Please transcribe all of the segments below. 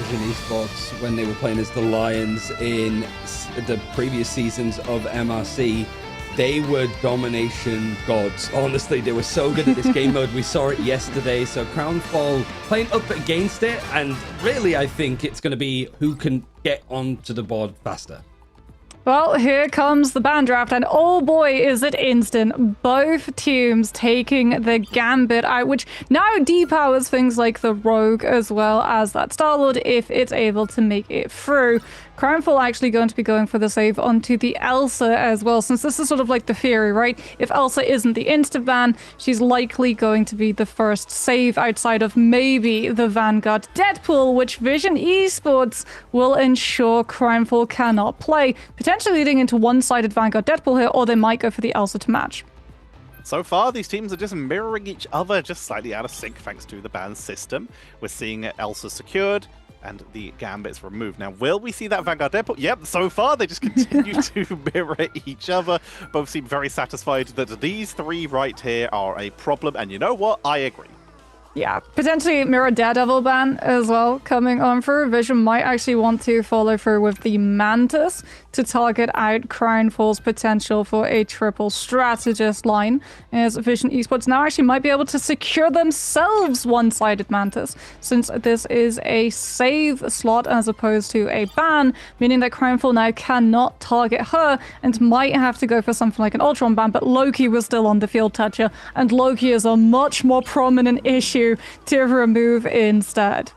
Vision Esports when they were playing as the Lions in the previous seasons of MRC. They were domination gods. Honestly, they were so good at this game mode. We saw it yesterday. So Crownfall playing up against it. And really, I think it's going to be who can get onto the board faster. Well, here comes the ban draft, and oh boy, is it instant. Both teams taking the Gambit out, which now depowers things like the Rogue as well as that Star-Lord if it's able to make it through. Crownfall actually going to be going for the save onto the Elsa as well, since this is sort of like the theory, right? If Elsa isn't the insta-ban, she's likely going to be the first save outside of maybe the Vanguard Deadpool, which Vision Esports will ensure Crownfall cannot play, potentially leading into one-sided Vanguard Deadpool here, or they might go for the Elsa to match. So far, these teams are just mirroring each other, just slightly out of sync thanks to the ban system. We're seeing Elsa secured and the Gambits removed. Now, will we see that Vanguard Deadpool? Yep, so far they just continue to mirror each other. Both seem very satisfied that these three right here are a problem. And you know what? I agree. Yeah, potentially mirror Daredevil ban as well coming on through. Vision might actually want to follow through with the Mantis to target out Crownfall's potential for a triple strategist line, as Vision Esports now actually might be able to secure themselves one-sided Mantis, since this is a save slot as opposed to a ban, meaning that Crownfall now cannot target her and might have to go for something like an Ultron ban, but Loki was still on the field toucher, and Loki is a much more prominent issue to remove instead.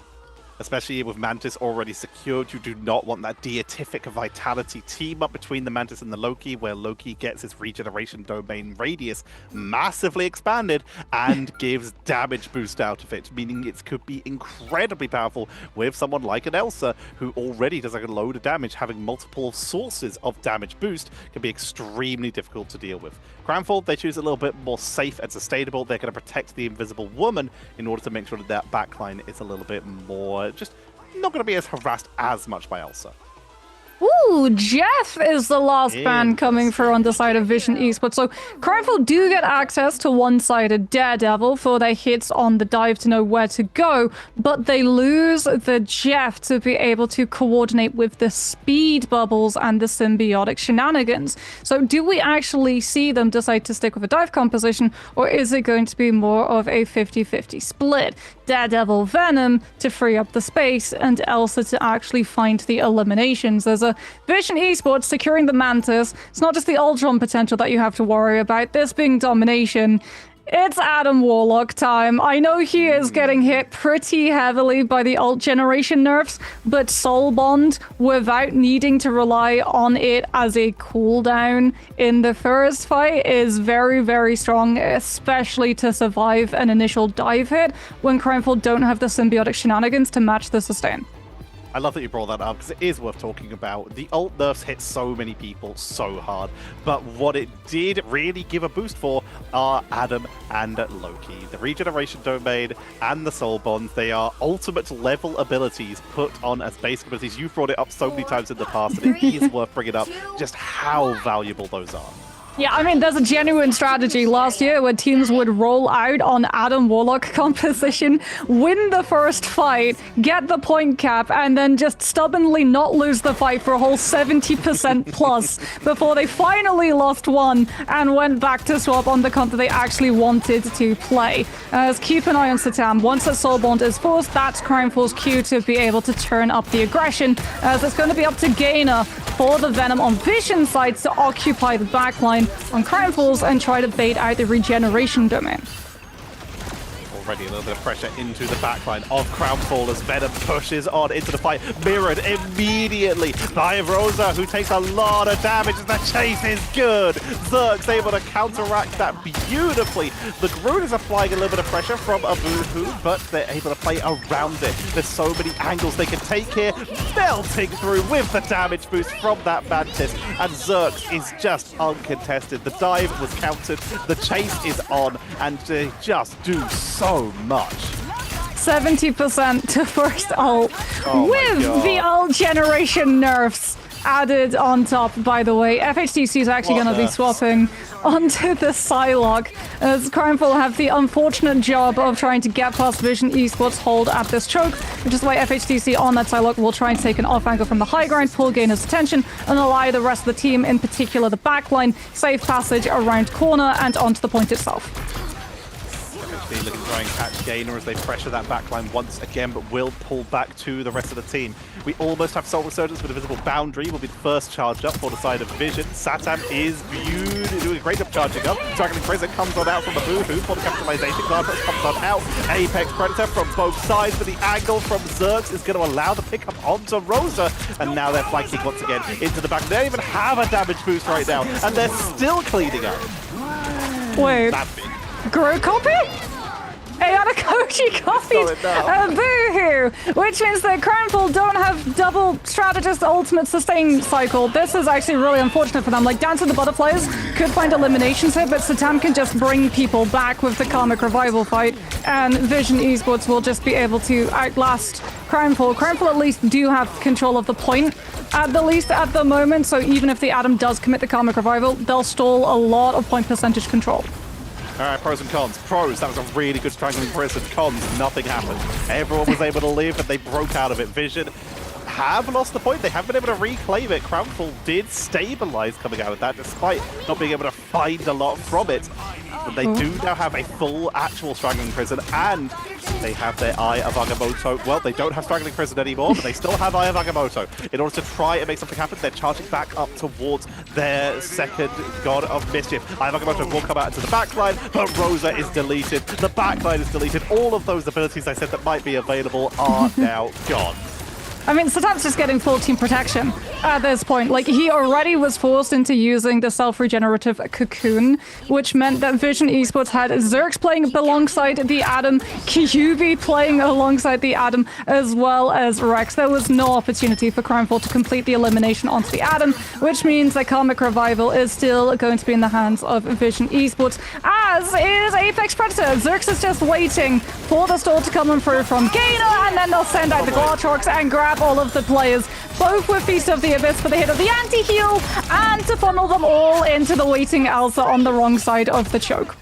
Especially with Mantis already secured, you do not want that Deitific Vitality team up between the Mantis and the Loki, where Loki gets his regeneration domain radius massively expanded and gives damage boost out of it, meaning it could be incredibly powerful with someone like an Elsa, who already does like a load of damage. Having multiple sources of damage boost can be extremely difficult to deal with. Crownfall, they choose a little bit more safe and sustainable. They're going to protect the Invisible Woman in order to make sure that that backline is a little bit more just not going to be as harassed as much by Elsa. Ooh, Jeff is the last ban coming through on the side of Vision Esports. So Crownfall do get access to one-sided Daredevil for their hits on the dive to know where to go, but they lose the Jeff to be able to coordinate with the speed bubbles and the symbiotic shenanigans. So do we actually see them decide to stick with a dive composition, or is it going to be more of a 50-50 split? Daredevil Venom to free up the space, and Elsa to actually find the eliminations. There's a Vision Esports securing the Mantis. It's not just the Ultron potential that you have to worry about, this being domination. It's Adam Warlock time. I know he is getting hit pretty heavily by the ult generation nerfs, but Soul Bond, without needing to rely on it as a cooldown in the first fight, is very, very strong, especially to survive an initial dive hit when Crownfall don't have the symbiotic shenanigans to match the sustain. I love that you brought that up, because it is worth talking about. The ult nerfs hit so many people so hard, but what it did really give a boost for are Adam and Loki. The regeneration domain and the soul bonds, they are ultimate level abilities put on as basic abilities. You've brought it up so many times in the past, and it is worth bringing up just how valuable those are. Yeah, I mean, there's a genuine strategy last year where teams would roll out on Adam Warlock composition, win the first fight, get the point cap, and then just stubbornly not lose the fight for a whole 70% plus before they finally lost one and went back to swap on the comp that they actually wanted to play. As keep an eye on Satam. Once that Soul Bond is forced, that's Crownfall's cue to be able to turn up the aggression, as it's going to be up to Gainer for the Venom on Vision sides to occupy the backline on Crownfalls and try to bait out the regeneration domain. Already a little bit of pressure into the backline of Crownfall as Venom pushes on into the fight, mirrored immediately by Rosa, who takes a lot of damage, and the chase is good. Zerk's able to counteract that beautifully. The Groot is applying a little bit of pressure from Abuhu, but they're able to play around it. There's so many angles they can take here, melting through with the damage boost from that Mantis, and Zerk is just uncontested. The dive was countered, the chase is on, and they just do so much. 70% to first ult with the ult generation nerfs. added on top, by the way. FHTC is actually going to be swapping onto the Psylocke, as Crimefall have the unfortunate job of trying to get past Vision Esports' hold at this choke, which is why FHTC on that Psylocke will try and take an off angle from the high ground, pull Gainer's attention, and allow the rest of the team, in particular the backline, safe passage around corner and onto the point itself. Looking to try and catch Gainer as they pressure that backline once again, but will pull back to the rest of the team. We almost have Soul Resurgence with a visible boundary. Will be the first charge up for the side of Vision. Satam is doing a great job charging up. Dragon Prison comes on out from the Boohoo for the capitalization. Guardpress comes on out. Apex Predator from both sides, but the angle from Zerx is going to allow the pickup onto Rosa. And now they're flanking once again into the back. They don't even have a damage boost right now, and they're still cleaning up. Wait, Grow copy? Ayanakochi copied a Boohoo, which means that Crimefall don't have double strategist ultimate sustain cycle. This is actually really unfortunate for them. Like, Dance of the Butterflies could find eliminations here, but Satam can just bring people back with the Karmic Revival fight, and Vision Esports will just be able to outlast Crimefall. Crimefall at least do have control of the point, at the least at the moment, so even if the Atom does commit the Karmic Revival, they'll stall a lot of point percentage control. All right, pros and cons. Pros, that was a really good strangling prison. Cons, nothing happened. Everyone was able to live, and they broke out of it. Vision have lost the point. They haven't been able to reclaim it. Crownfall did stabilize coming out of that, despite not being able to find a lot from it. But they do now have a full actual strangling prison, and they have their Eye of Agamotto. Well, they don't have strangling prison anymore, but they still have Eye of Agamotto. In order to try and make something happen, they're charging back up towards their second God of Mischief. Eye of Agamotto will come out into the backline, but Rosa is deleted. The backline is deleted. All of those abilities I said that might be available are now gone. I mean, Satam's just getting full team protection at this point. Like, he already was forced into using the self-regenerative cocoon, which meant that Vision Esports had Zerx playing alongside the Atom, Kyubi playing alongside the Atom, as well as Rex. There was no opportunity for Crimefall to complete the elimination onto the Atom, which means that Karmic Revival is still going to be in the hands of Vision Esports, as is Apex Predator. Zerx is just waiting for the stall to come through from Gainer, and then they'll send out the Glortrox and grab all of the players, both with Feast of the Abyss for the hit of the anti-heal, and to funnel them all into the waiting Elsa on the wrong side of the choke.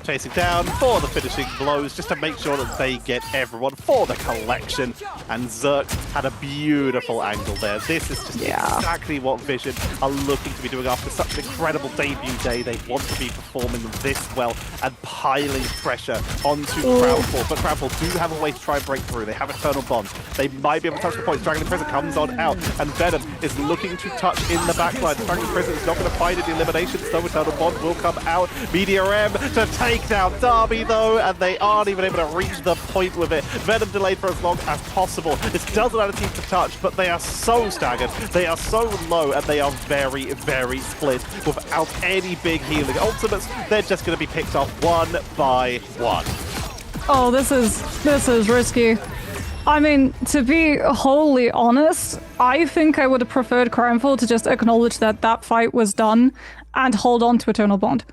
Chasing down for the finishing blows, just to make sure that they get everyone for the collection. And Zerk had a beautiful angle there. This is just exactly what Vision are looking to be doing after such an incredible debut day. They want to be performing this well and piling pressure onto Crownfall. But Crownfall do have a way to try and break through. They have Eternal Bond. They might be able to touch the points. Dragon Prison comes on out, and Venom is looking to touch in the backline. Dragon Prison is not going to find any eliminations, so Eternal Bond will come out. Media M to take down Darby, though, and they aren't even able to reach the point with it. Venom delayed for as long as possible. This doesn't allow the team to touch, but they are so staggered, they are so low, and they are very, very split without any big healing ultimates. They're just going to be picked off one by one. Oh, this is risky. I mean, to be wholly honest, I think I would have preferred Crimefall to just acknowledge that that fight was done and hold on to Eternal Bond.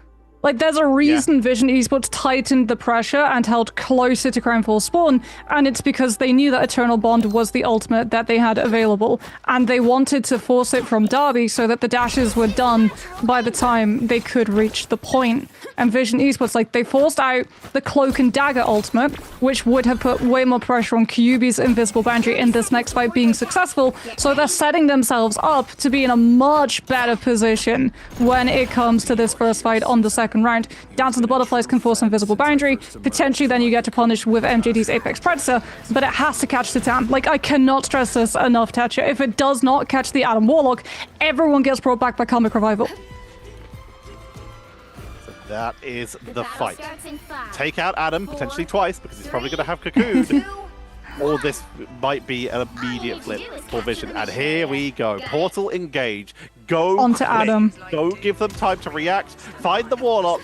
Like, there's a reason Vision Esports tightened the pressure and held closer to Crimefall spawn, and it's because they knew that Eternal Bond was the ultimate that they had available, and they wanted to force it from Darby so that the dashes were done by the time they could reach the point. And Vision Esports, like, they forced out the Cloak and Dagger ultimate, which would have put way more pressure on Kyubi's invisible boundary in this next fight being successful, so they're setting themselves up to be in a much better position when it comes to this first fight on the second round. Dance of the Butterflies can force invisible boundary. Potentially then you get to punish with MJD's Apex Predator, but it has to catch Titan. Like, I cannot stress this enough, Tetcha. If it does not catch the Atom Warlock, everyone gets brought back by Karmic Revival. That is the fight. Take out Adam, potentially twice, because he's probably going to have Cocoon. Or this might be an immediate flip for Vision. And here we go. Portal engage. Go onto quick. Adam. Don't give them time to react. Find the Warlock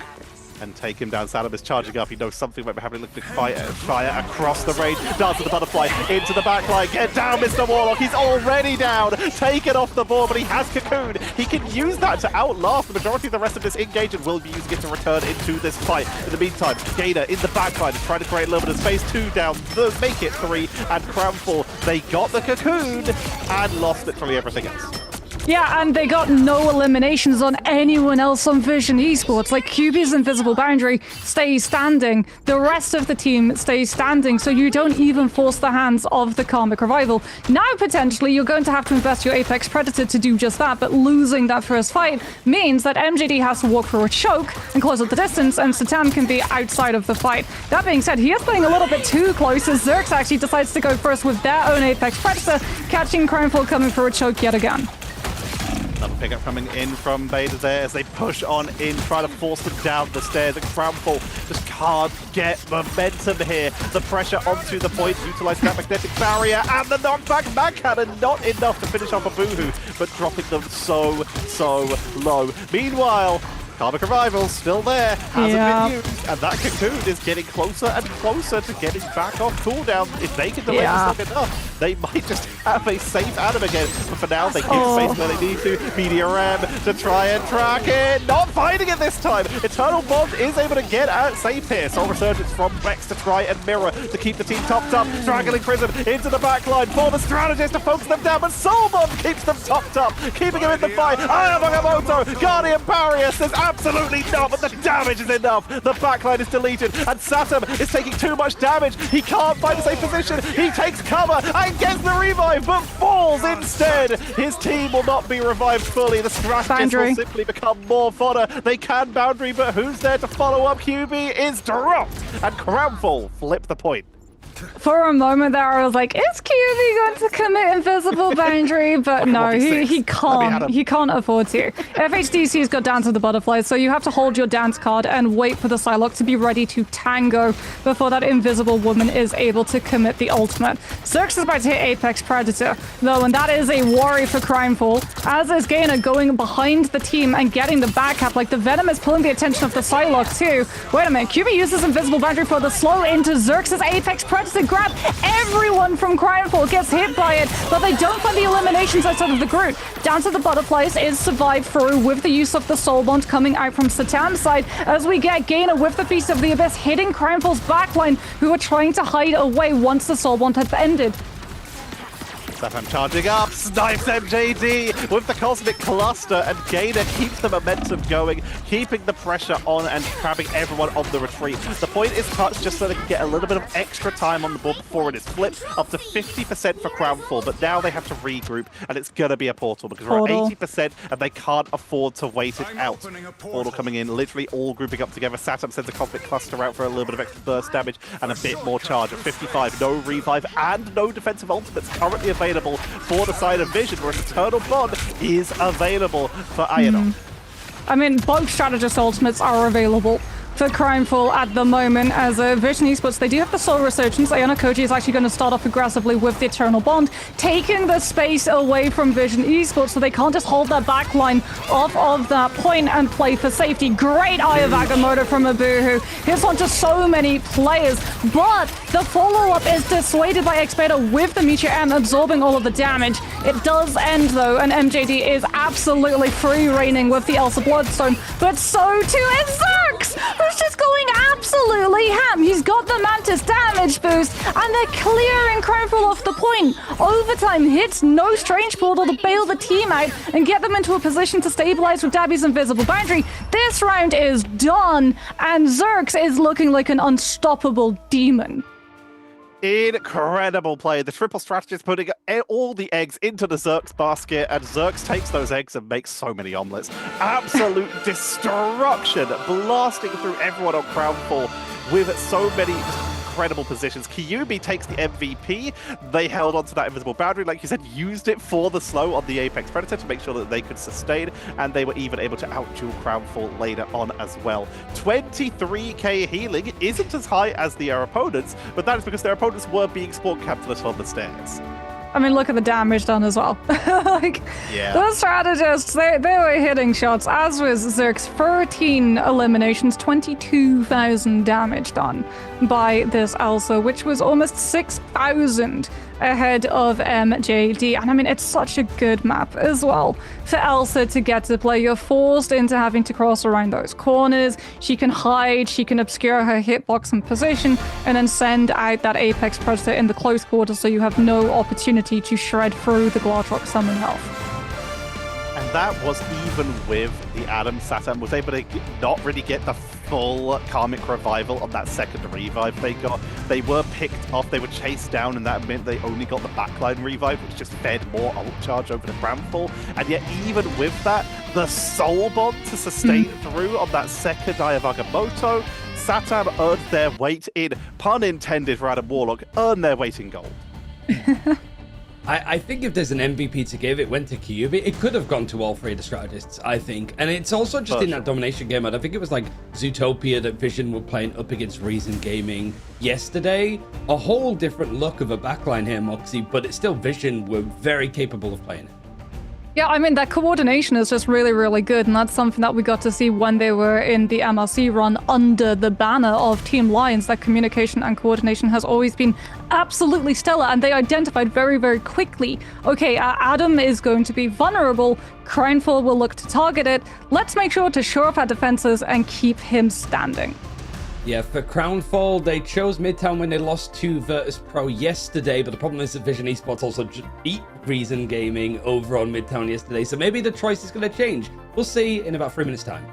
and take him down. Saddam is charging up. He knows something might be happening. Looking to fire across the range. Dance with the Butterfly into the backline. Get down, Mr. Warlock. He's already down. Take it off the board, but he has Cocoon. He can use that to outlast the majority of the rest of this engage and will be using it to return into this fight. In the meantime, Gainer in the backline is trying to create a little bit of space. 2 down. Make it 3. And Crownfall, they got the Cocoon and lost literally everything else. Yeah, and they got no eliminations on anyone else on Vision Esports. Like, QB's invisible boundary stays standing. The rest of the team stays standing, so you don't even force the hands of the Karmic Revival. Now, potentially, you're going to have to invest your Apex Predator to do just that, but losing that first fight means that MJD has to walk through a choke and close up the distance, and Satan can be outside of the fight. That being said, he is playing a little bit too close, as Zerx actually decides to go first with their own Apex Predator, catching Crownfall coming for a choke yet again. Another pickup coming in from Beta there as they push on in, trying to force them down the stairs. And Crownfall just can't get momentum here. The pressure onto the point, utilizing that magnetic barrier, and the knockback mag cannon, not enough to finish off a Boohoo, but dropping them so low. Meanwhile, Karmic Revival still there, hasn't been used, and that Cocoon is getting closer and closer to getting back off cooldown. If they can delay this long enough, they might just have a safe Adam again. But for now, they keep space where they need to. Media Ram to try and track it. Not finding it this time. Eternal Bond is able to get out safe here. Soul Resurgence from Vex to try and mirror to keep the team topped up. Strangling Prison into the backline for the strategist to focus them down, but Soul Bond keeps them topped up, keeping him in the fight. Ayamagamoto, Guardian Barrier says absolutely not, but the damage is enough. The backline is deleted, and Saturn is taking too much damage. He can't find a safe position. He takes cover and gets the revive, but falls instead. His team will not be revived fully. The strategist will simply become more fodder. They can boundary, but who's there to follow up? QB is dropped, and Crownfall flip the point. For a moment there, I was like, is QB going to commit invisible boundary? But no, he can't. He can't afford to. FHDC's got Dance of the Butterflies, so you have to hold your dance card and wait for the Psylocke to be ready to tango before that invisible woman is able to commit the ultimate. Zerx is about to hit Apex Predator, though, and that is a worry for Crownfall, as is Gainer going behind the team and getting the back cap. Like, the Venom is pulling the attention of the Psylocke too. Wait a minute, QB uses invisible boundary for the slow into Zerx's Apex Predator grab. Everyone from Crownfall gets hit by it, but they don't find the eliminations outside of the group. Dance of the Butterflies is survived through with the use of the Soul Bond coming out from Satan's side, as we get Gainer with the Feast of the Abyss hitting Crownfall's backline, who are trying to hide away once the Soul Bond had ended. Satan charging up, snipes MJD with the Cosmic Cluster, and Gainer keeps the momentum going, keeping the pressure on and trapping everyone on the retreat. The point is touched just so they can get a little bit of extra time on the board before it is flipped, up to 50% for Crownfall, but now they have to regroup, and it's going to be a portal, because we're at 80% and they can't afford to wait it out. Portal coming in, literally all grouping up together. Saturn sends the Cosmic Cluster out for a little bit of extra burst damage and a bit more charge. At 55, no revive and no defensive ultimates currently available for the side of Vision, whereas Eternal Bond is available for Iron. I mean, both strategist ultimates are available for Crownfall at the moment. As a Vision Esports, they do have the Soul Resurgence. Ayana Koji is actually going to start off aggressively with the Eternal Bond, taking the space away from Vision Esports, so they can't just hold their backline off of that point and play for safety. Great Eye of Agamotto from Abuhu. Hits onto so many players, but the follow-up is dissuaded by Xbeta with the Meteor M absorbing all of the damage. It does end, though, and MJD is absolutely free-reigning with the Elsa Bloodstone, but so too is Zerx, who's just going absolutely ham. He's got the Mantis damage boost, and they're clearing Crownfall off the point. Overtime hits, no Strange Portal to bail the team out and get them into a position to stabilize with Dabby's invisible boundary. This round is done, and Zerx is looking like an unstoppable demon. Incredible play. The triple strategist putting all the eggs into the Zerx basket, and Zerx takes those eggs and makes so many omelets. Absolute destruction, blasting through everyone on Crownfall with so many incredible positions. Kyubi takes the MVP. They held onto that invisible boundary, like you said, used it for the slow on the Apex Predator to make sure that they could sustain, and they were even able to outduel Crownfall later on as well. 23k healing isn't as high as their opponents, but that is because their opponents were being spawn capitalist on the stairs. I mean, look at the damage done as well. The strategists, they were hitting shots, as was Zerx. 13 eliminations, 22,000 damage done by this Elsa, which was almost 6,000 ahead of MJD. And I mean, it's such a good map as well for Elsa to get to play. You're forced into having to cross around those corners. She can hide, she can obscure her hitbox and position, and then send out that Apex Predator in the close quarters, so you have no opportunity to shred through the Glartrock summon health. that was even with the Adam. Saturn was able to not really get the full Karmic Revival on that second revive they got. They were picked off, they were chased down, and that meant they only got the backline revive, which just fed more ult charge over the Cramfall. And yet, even with that, the Soul Bond to sustain through on that second Ayavagamoto, Saturn earned their weight in, pun intended for Adam Warlock, earned their weight in gold. I think if there's an MVP to give, it went to Kyubi. It could have gone to all three of the strategists, I think. And it's also just in that domination game. I think it was like Zootopia that Vision were playing up against Reason Gaming yesterday. A whole different look of a backline here, Moxie, but it's still Vision were very capable of playing it. Yeah, I mean, that coordination is just really, really good, and that's something that we got to see when they were in the MRC run under the banner of Team Lions. That communication and coordination has always been absolutely stellar, and they identified very, very quickly, okay, Adam is going to be vulnerable, Crownfall will look to target it, let's make sure to shore up our defenses and keep him standing. Yeah, for Crownfall, they chose Midtown when they lost to Virtus Pro yesterday, but the problem is that Vision Esports also beat Reason Gaming over on Midtown yesterday, so maybe the choice is going to change. We'll see in about 3 minutes' time.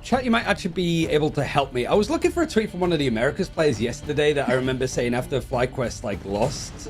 Chat, you might actually be able to help me. I was looking for a tweet from one of the Americas players yesterday that I remember saying after FlyQuest lost,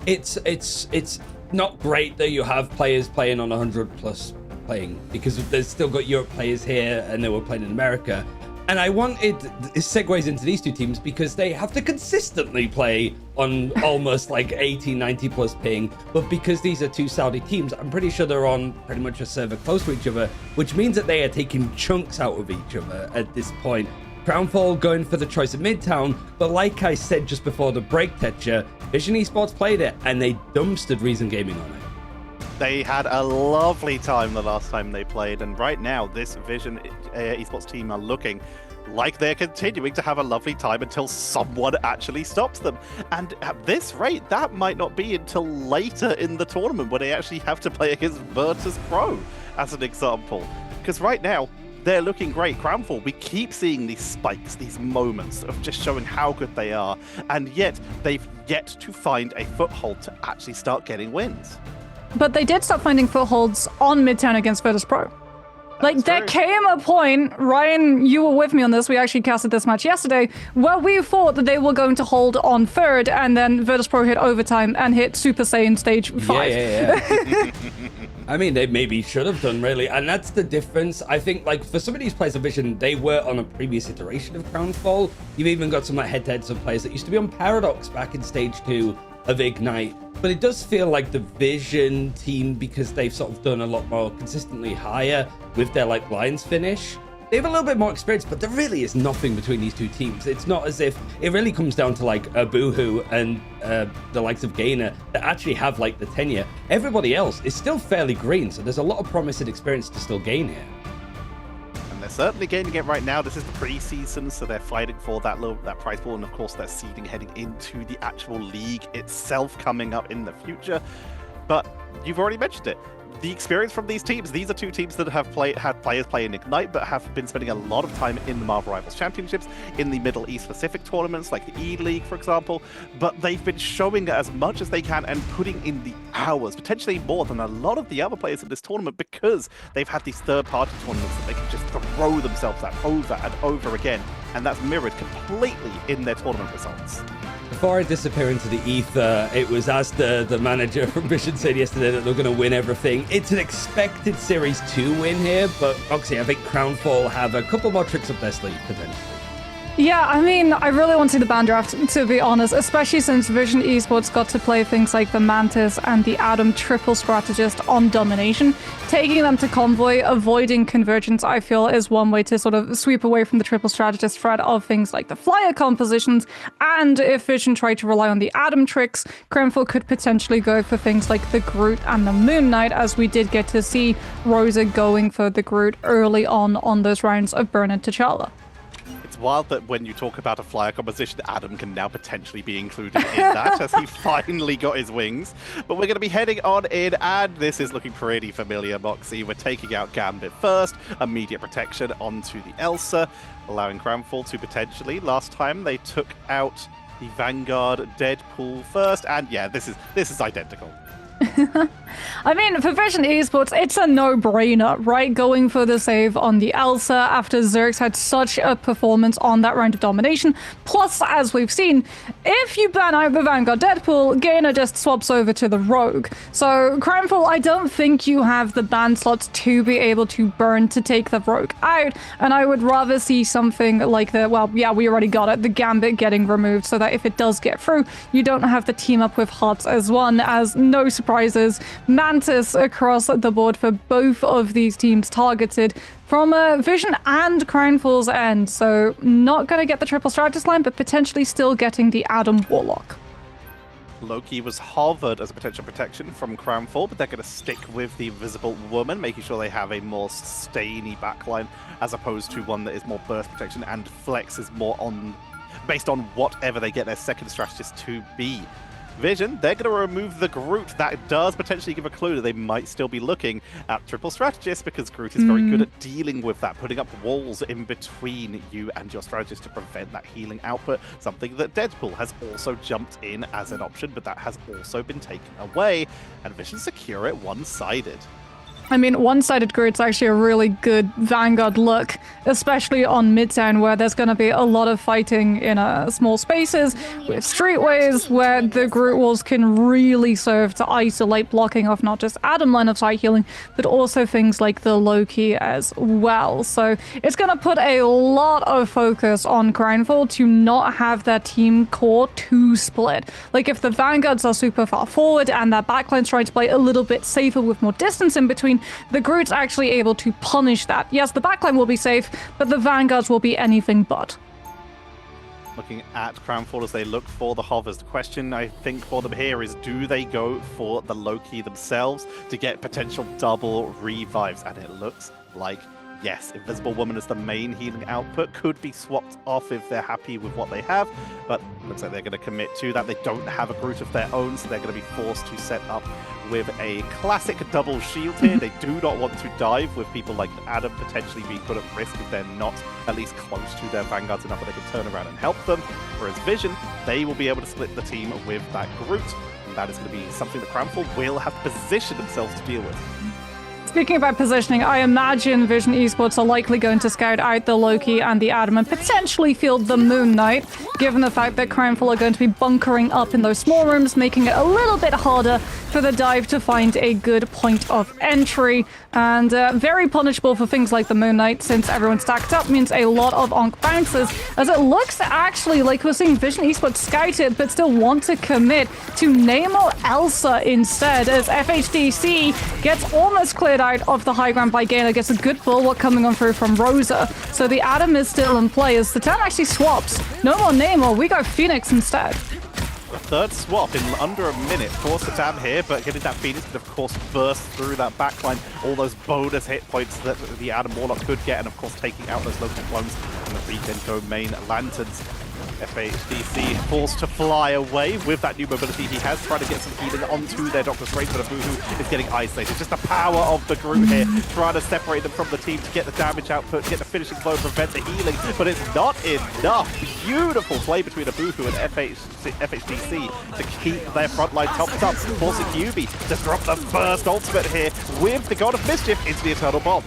it's not great that you have players playing on 100 plus playing, because there's still got Europe players here and they were playing in America. And I wanted segues into these two teams because they have to consistently play on almost 80, 90 plus ping. But because these are two Saudi teams, I'm pretty sure they're on pretty much a server close to each other, which means that they are taking chunks out of each other at this point. Crownfall going for the choice of Midtown, but like I said just before the break, Tetcher, Vision Esports played it, and they dumpstered Reason Gaming on it. They had a lovely time the last time they played, and right now this Vision Esports team are looking like they're continuing to have a lovely time until someone actually stops them. And at this rate, that might not be until later in the tournament when they actually have to play against Virtus Pro, as an example. Because right now, they're looking great. Crownfall, we keep seeing these spikes, these moments of just showing how good they are, and yet they've yet to find a foothold to actually start getting wins. But they did start finding footholds on Midtown against Virtus Pro. Like, there came a point, Ryan, you were with me on this, we actually casted this match yesterday, where we thought that they were going to hold on third, and then Virtus Pro hit overtime and hit Super Saiyan Stage 5. Yeah. I mean, they maybe should have done, really, and that's the difference. I think, like, for some of these players of Vision, they were on a previous iteration of Crownfall. You've even got some, like, head-to-heads of players that used to be on Paradox back in Stage 2 of Ignite. But it does feel like the Vision team, because they've sort of done a lot more consistently higher with their, like, Lions finish, they have a little bit more experience, but there really is nothing between these two teams. It's not as if it really comes down to, like, a Boohoo and the likes of Gainer that actually have, like, the tenure. Everybody else is still fairly green, so there's a lot of promise and experience to still gain here. They're certainly gaining it right now. This is the preseason, so they're fighting for that prize pool, and of course they're seeding heading into the actual league itself coming up in the future. But you've already mentioned it. The experience from these teams, these are two teams that have had players play in Ignite, but have been spending a lot of time in the Marvel Rivals Championships, in the Middle East Pacific tournaments, like the E-League, for example. But they've been showing as much as they can and putting in the hours, potentially more than a lot of the other players in this tournament, because they've had these third-party tournaments that they can just throw themselves at over and over again, and that's mirrored completely in their tournament results. Before I disappear into the ether, it was as the manager from Vision said yesterday that they're going to win everything. It's an expected Series 2 win here, but obviously I think Crownfall have a couple more tricks up their sleeve, potentially. Yeah, I mean, I really want to see the ban draft, to be honest, especially since Vision Esports got to play things like the Mantis and the Adam triple strategist on Domination. Taking them to Convoy, avoiding Convergence, I feel, is one way to sort of sweep away from the triple strategist threat of things like the Flyer compositions. And if Vision tried to rely on the Adam tricks, Crownfall could potentially go for things like the Groot and the Moon Knight, as we did get to see Rosa going for the Groot early on those rounds of Burn and T'Challa. It's wild that when you talk about a Flyer composition, Adam can now potentially be included in that, as he finally got his wings. But we're going to be heading on in, and this is looking pretty familiar, Moxie. We're taking out Gambit first, immediate protection onto the Elsa, allowing Crownfall to potentially. Last time they took out the Vanguard Deadpool first, and yeah, this is identical. I mean, for Vision Esports, it's a no-brainer, right? Going for the save on the Elsa after Zerx had such a performance on that round of Domination. Plus, as we've seen, if you ban out the Vanguard Deadpool, Gainer just swaps over to the Rogue. So, Crownfall, I don't think you have the ban slots to be able to burn to take the Rogue out, and I would rather see something like the, well, yeah, we already got it, the Gambit getting removed, so that if it does get through, you don't have to team up with Hots as one, as no surprises. Mantis across the board for both of these teams targeted from Vision and Crownfall's end. So not going to get the triple strategist line, but potentially still getting the Adam Warlock. Loki was hovered as a potential protection from Crownfall, but they're going to stick with the Invisible Woman, making sure they have a more sustainy backline as opposed to one that is more burst protection, and Flex is more on based on whatever they get their second strategist to be. Vision, they're going to remove the Groot. That does potentially give a clue that they might still be looking at triple strategist, because Groot is very good at dealing with that, putting up walls in between you and your strategist to prevent that healing output, something that Deadpool has also jumped in as an option, but that has also been taken away, and Vision secure it one-sided. I mean, one-sided Groot's actually a really good Vanguard look, especially on Midtown, where there's going to be a lot of fighting in small spaces with streetways, where the Groot walls can really serve to isolate blocking of not just Adam line of sight healing, but also things like the Loki as well. So it's going to put a lot of focus on Crownfall to not have their team core too split. Like, if the Vanguards are super far forward and their backline's trying to play a little bit safer with more distance in between, mean the Groot's actually able to punish that. Yes, the backline will be safe, but the Vanguards will be anything but. Looking at Crownfall as they look for the hovers. The question I think for them here is, do they go for the Loki themselves to get potential double revives? And it looks like yes, Invisible Woman as the main healing output could be swapped off if they're happy with what they have, but looks like they're going to commit to that. They don't have a Groot of their own, so they're going to be forced to set up with a classic double shield here. They do not want to dive with people like Adam potentially being put at risk if they're not at least close to their Vanguards enough that they can turn around and help them. Whereas Vision, they will be able to split the team with that Groot, and that is going to be something the Crownfall will have to position themselves to deal with. Speaking about positioning, I imagine Vision Esports are likely going to scout out the Loki and the Adam and potentially field the Moon Knight, given the fact that Crownfall are going to be bunkering up in those small rooms, making it a little bit harder for the dive to find a good point of entry. And very punishable for things like the Moon Knight, since everyone stacked up means a lot of onk bounces, as it looks actually like we're seeing Vision Esports scout it, but still want to commit to Nemo Elsa instead, as FHDC gets almost cleared out of the high ground by Gainer, gets a good bulwark coming on through from Rosa. So the Adam is still in play as the turn actually swaps. No more Nemo, we go Phoenix instead. A third swap in under a minute for Satam here, but getting that Phoenix can of course burst through that backline, all those bonus hit points that the Adam Warlock could get, and of course taking out those local clones and the regen domain lanterns. FHDC forced to fly away with that new mobility he has, trying to get some healing onto their Doctor Strange, but Abuhu is getting isolated. Just the power of the Groot here, trying to separate them from the team to get the damage output, get the finishing blow, prevent the healing, but it's not enough. Beautiful play between Abuhu and FHDC to keep their frontline topped up, forcing QB to drop the first ultimate here with the God of Mischief into the Eternal Bomb.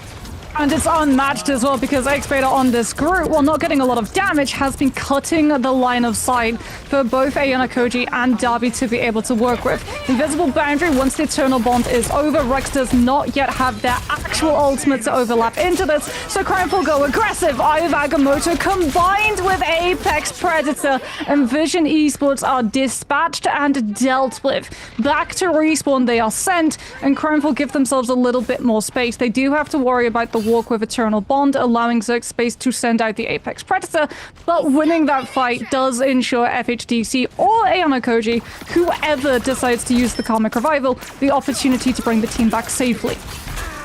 And it's unmatched as well, because X-Beta on this Groot, while not getting a lot of damage, has been cutting the line of sight for both Ayana Koji and Darby to be able to work with. Invisible Boundary, once the Eternal Bond is over, Rex does not yet have their actual ultimate to overlap into this, so Crownfall go aggressive. Eye of Agamotto combined with Apex Predator, and Vision Esports are dispatched and dealt with. Back to respawn they are sent, and Crownfall give themselves a little bit more space. They do have to worry about the walk with Eternal Bond, allowing Zerg space to send out the Apex Predator, but winning that fight does ensure FHDC or Ayana Koji, whoever decides to use the Karmic Revival, the opportunity to bring the team back safely.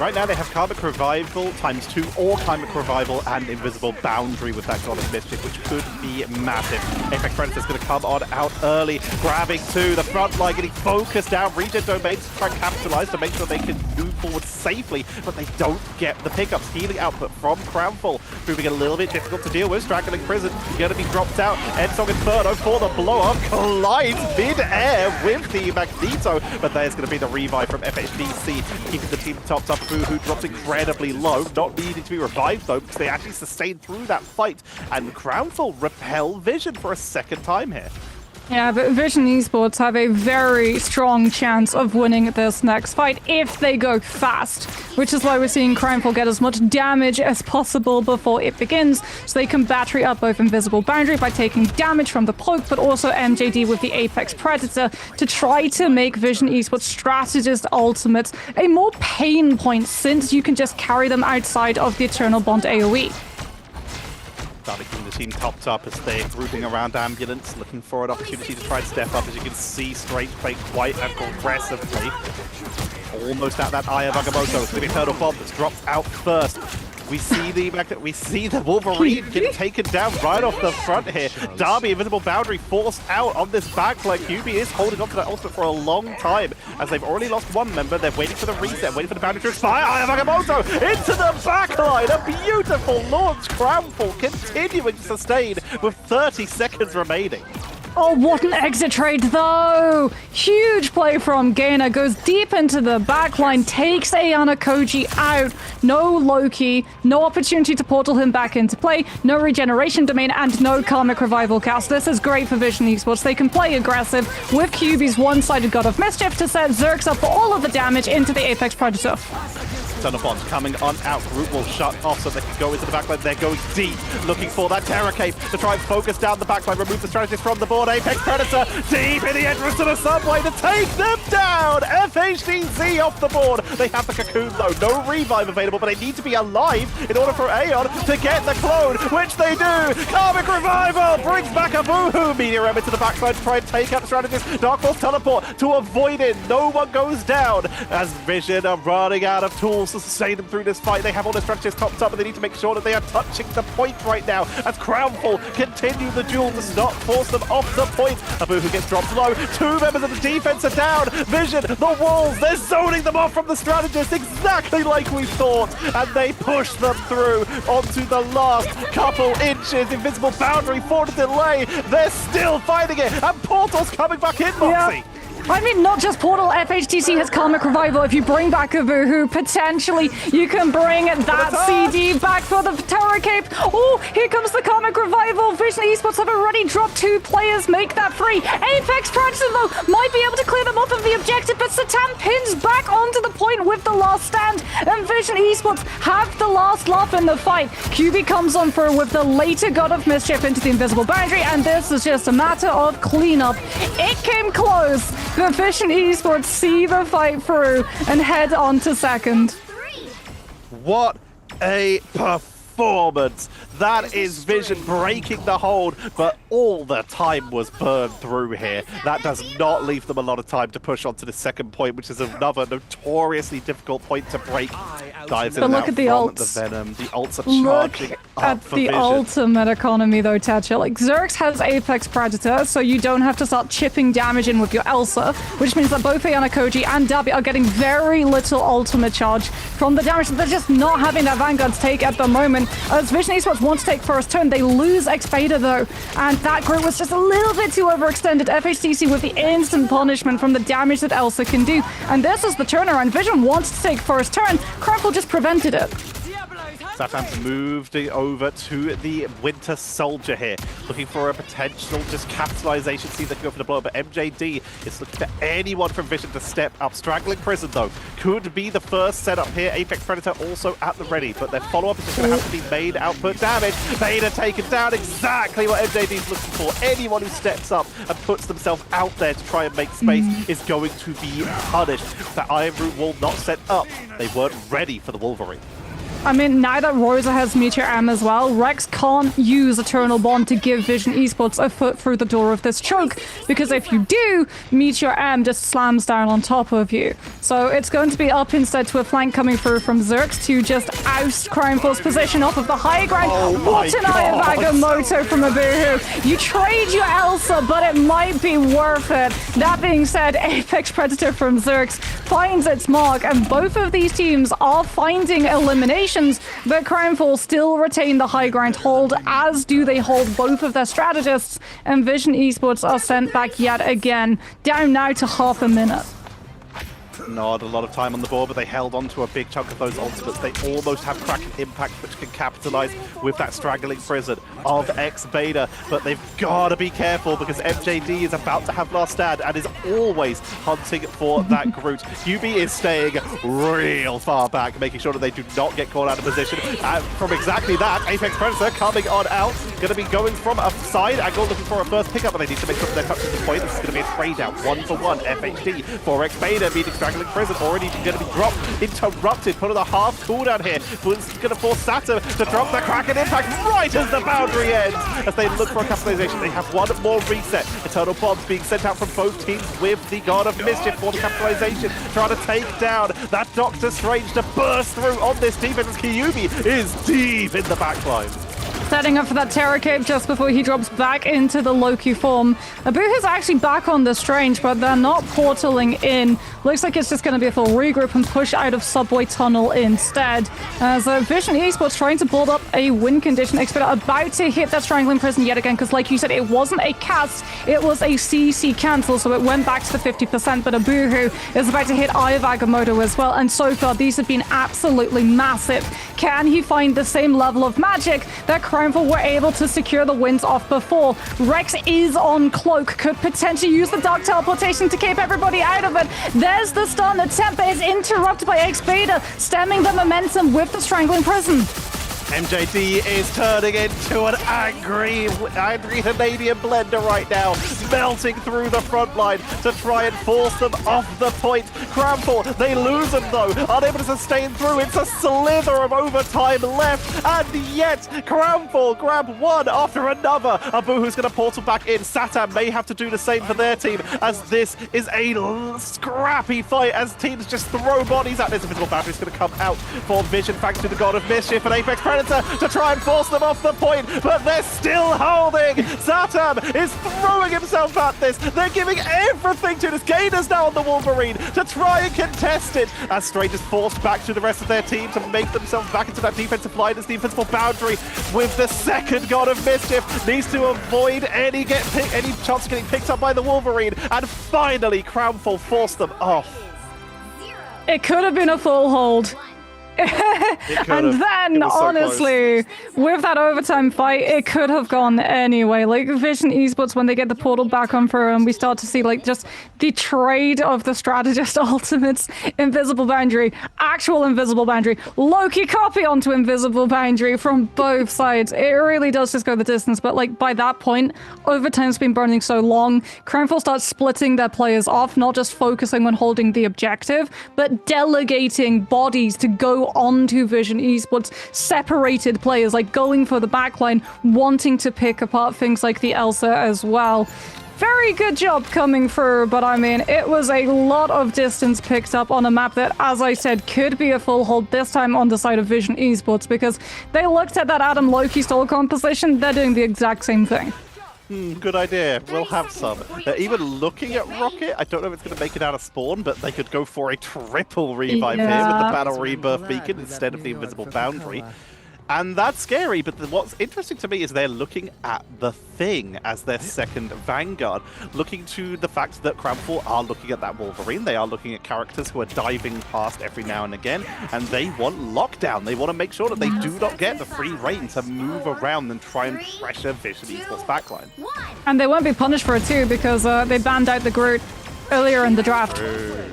Right now they have Karmic Revival ×2 or Karmic Revival and Invisible Boundary with that God of Mischief, which could be massive. Apex Predator's going to come on out early, grabbing to the front line, getting focused down, regen domains to try and capitalize to make sure they can move forward safely, but they don't get the pickups. Healing output from Crownfall proving a little bit difficult to deal with. Straggling Prison going to be dropped out. Endsong Inferno for the blow-up collides mid-air with the Magneto, but there's going to be the revive from FHDC, keeping the team topped up. Who drops incredibly low, not needing to be revived though, because they actually sustained through that fight, and Crownfall repel Vision for a second time here. Yeah, but Vision Esports have a very strong chance of winning this next fight if they go fast, which is why we're seeing Crownfall get as much damage as possible before it begins, so they can battery up both Invisible Boundary by taking damage from the poke, but also MJD with the Apex Predator to try to make Vision Esports Strategist Ultimates a more pain point, since you can just carry them outside of the Eternal Bond AoE. Darby keeping the team topped up as they're grouping around Ambulance, looking for an opportunity to try and step up. As you can see, Strange playing quite aggressively. Almost at that Eye of Agamotto. It's going to be Eternal Bomb that's dropped out first. We see the Wolverine getting taken down right off the front here. Darby, Invisible Boundary forced out on this backline. QB is holding on to that ultimate for a long time, as they've already lost one member. They're waiting for the reset, waiting for the Boundary to expire. Eye of Agamotto into the backline. A beautiful launch. Crownfall continuing to sustain with 30 seconds remaining. Oh, what an exit trade, though! Huge play from Gainer, goes deep into the backline, takes Ayana Koji out. No Loki, no opportunity to portal him back into play, no regeneration domain, and no Karmic Revival cast. This is great for Vision Esports. They can play aggressive with QB's one-sided God of Mischief to set Zergs up for all of the damage into the Apex Predator. Tunnel Bond coming on out. Group will shut off so they can go into the backline. They're going deep, looking for that Terror Cape to try and focus down the backline, remove the strategist from the board. Apex Predator deep in the entrance to the subway to take them down. FHDZ off the board. They have the Cocoon though. No revive available, but they need to be alive in order for Aeon to get the clone, which they do. Karmic Revival brings back a Boohoo. Meteor Ember to the backside to try and take out the strategist. Dark Force Teleport to avoid it. No one goes down as Vision are running out of tools to sustain them through this fight. They have all their strategists topped up, but they need to make sure that they are touching the point right now as Crownfall continue the duel does not force them off the point. A Boohoo gets dropped low. 2 members of the defense are down. Vision, the walls, they're zoning them off from the strategist exactly like we thought, and they push them through onto the last couple inches. Invisible boundary for the delay. They're still fighting it, and Portal's coming back in, Moxie. Yep. I mean, not just Portal, FHTC has Karmic Revival. If you bring back a Boohoo, potentially you can bring that CD back for the Terror Cape. Oh, here comes the Karmic Revival. Vision Esports have already dropped 2 players. Make that free. Apex Predator, though, might be able to clear them off of the objective, but Satan pins back onto the point with the last stand, and Vision Esports have the last laugh in the fight. QB comes on through with the later God of Mischief into the invisible boundary, and this is just a matter of cleanup. It came close. The Vision Esports see the fight through and head on to second. What a performance! That is Vision breaking the hold, but all the time was burned through here. That does not leave them a lot of time to push on to the second point, which is another notoriously difficult point to break. Dives in and out from the Venom. The ults are charging up for the Vision. ultimate economy, though, Tetcha. Like, Zerx has Apex Predator, so you don't have to start chipping damage in with your Elsa, which means that both Ayana and Dabi are getting very little ultimate charge from the damage that they're just not having that Vanguard's take at the moment. As Vision Esports want to take first turn, they lose X-Beta, though, and that group was just a little bit too overextended. FHTC with the instant punishment from the damage that Elsa can do, and this is the turnaround. Vision wants to take first turn. Crumple just prevented it. Satan's moved over to the Winter Soldier here, looking for a potential just capitalization. See they can go for the blow, but MJD is looking for anyone from Vision to step up. Straggling Prison, though, could be the first setup here. Apex Predator also at the ready, but their follow-up is just going to have to be main output damage. Vader taken down, exactly what MJD is looking for. Anyone who steps up and puts themselves out there to try and make space is going to be punished. That Iron Root wall not set up. They weren't ready for the Wolverine. I mean, now that Rosa has Meteor M as well, Rex can't use Eternal Bond to give Vision Esports a foot through the door of this choke, because if you do, Meteor M just slams down on top of you. So it's going to be up instead to a flank coming through from Zerx to just oust Crownfall's position off of the high ground. What an Agamotto from a Boohoo. You trade your Elsa, but it might be worth it. That being said, Apex Predator from Zerx finds its mark, and both of these teams are finding elimination. But Crownfall still retain the high ground hold, as do they hold both of their strategists, and Vision Esports are sent back yet again, down now to half a minute. Not a lot of time on the board, but they held on to a big chunk of those ultimates. They almost have Kraken Impact, which can capitalize with that straggling prison of X-Beta, but they've got to be careful because MJD is about to have last stand and is always hunting for that Groot. QB is staying real far back, making sure that they do not get caught out of position. And from exactly that, Apex Predator coming on out, going to be going from a side angle, looking for a first pickup, but they need to make sure that they're touching the point. This is going to be a trade out, 1-for-1, FHD for X-Beta, meeting Straggling Prison, already going to be dropped, interrupted, put on a half cooldown here. It's going to force Saturn to drop the Kraken Impact right as the boundary ends. As they look for a capitalization, they have one more reset. Eternal Bombs being sent out from both teams with the God of Mischief for the capitalization, trying to take down that Doctor Strange to burst through on this defense as Kyubi is deep in the backline. Setting up for that Terror Cape just before he drops back into the Loki form. Abuha's actually back on the Strange, but they're not portaling in. Looks like it's just going to be a full regroup and push out of Subway Tunnel instead. As Vision Esports trying to build up a win condition. Expedite about to hit that Strangling Prison yet again, because like you said, it wasn't a cast, it was a CC cancel, so it went back to the 50%, but Abuhu is about to hit Eye of Agamotto as well, and so far these have been absolutely massive. Can he find the same level of magic that Crownful were able to secure the wins off before. Rex is on Cloak, could potentially use the Dark Teleportation to keep everybody out of it. There's the stun attempt, but is interrupted by X-Beta, stemming the momentum with the Strangling Prison. MJD is turning into an angry Canadian blender right now, melting through the front line to try and force them off the point. Crample, they lose them though, unable to sustain through. It's a slither of overtime left, and yet Crample grab one after another. Abuhu's going to portal back in. Satam may have to do the same for their team, as this is a scrappy fight as teams just throw bodies at this. Invisible Boundary's going to come out for Vision, thanks to the God of Mischief and Apex Predator to try and force them off the point, but they're still holding. Satam is throwing himself at this. They're giving everything to this. Gator's now on the Wolverine to try and contest it, as Strange is forced back to the rest of their team to make themselves back into that defensive line as the Invisible Boundary with the second God of Mischief needs to avoid any chance of getting picked up by the Wolverine, and finally Crownfall forced them off. It could have been a full hold. And then, honestly, with that overtime fight, it could have gone anyway. Like, Vision Esports, when they get the portal back on for and we start to see, like, just the trade of the strategist ultimates, Invisible Boundary, actual Invisible Boundary, Loki copy onto Invisible Boundary from both sides. It really does just go the distance, but, like, by that point, overtime's been burning so long, Crownfall starts splitting their players off, not just focusing on holding the objective, but delegating bodies to go onto Vision Esports, separated players, like going for the backline, wanting to pick apart things like the Elsa as well. Very good job coming through, but I mean, it was a lot of distance picked up on a map that, as I said, could be a full hold, this time on the side of Vision Esports, because they looked at that Adam Loki stall composition, they're doing the exact same thing. Good idea. We'll have some. They're even looking at Rocket. I don't know if it's going to make it out of spawn, but they could go for a triple revive here with the Battle Rebirth Beacon instead of the Invisible Boundary. And that's scary, but what's interesting to me is they're looking at the Thing as their second Vanguard, looking to the fact that Cramfall are looking at that Wolverine, they are looking at characters who are diving past every now and again, and they want lockdown. They want to make sure that they do not get the free reign to move around and try and pressure Vision Esports backline. And they won't be punished for it too, because they banned out the Groot earlier in the draft.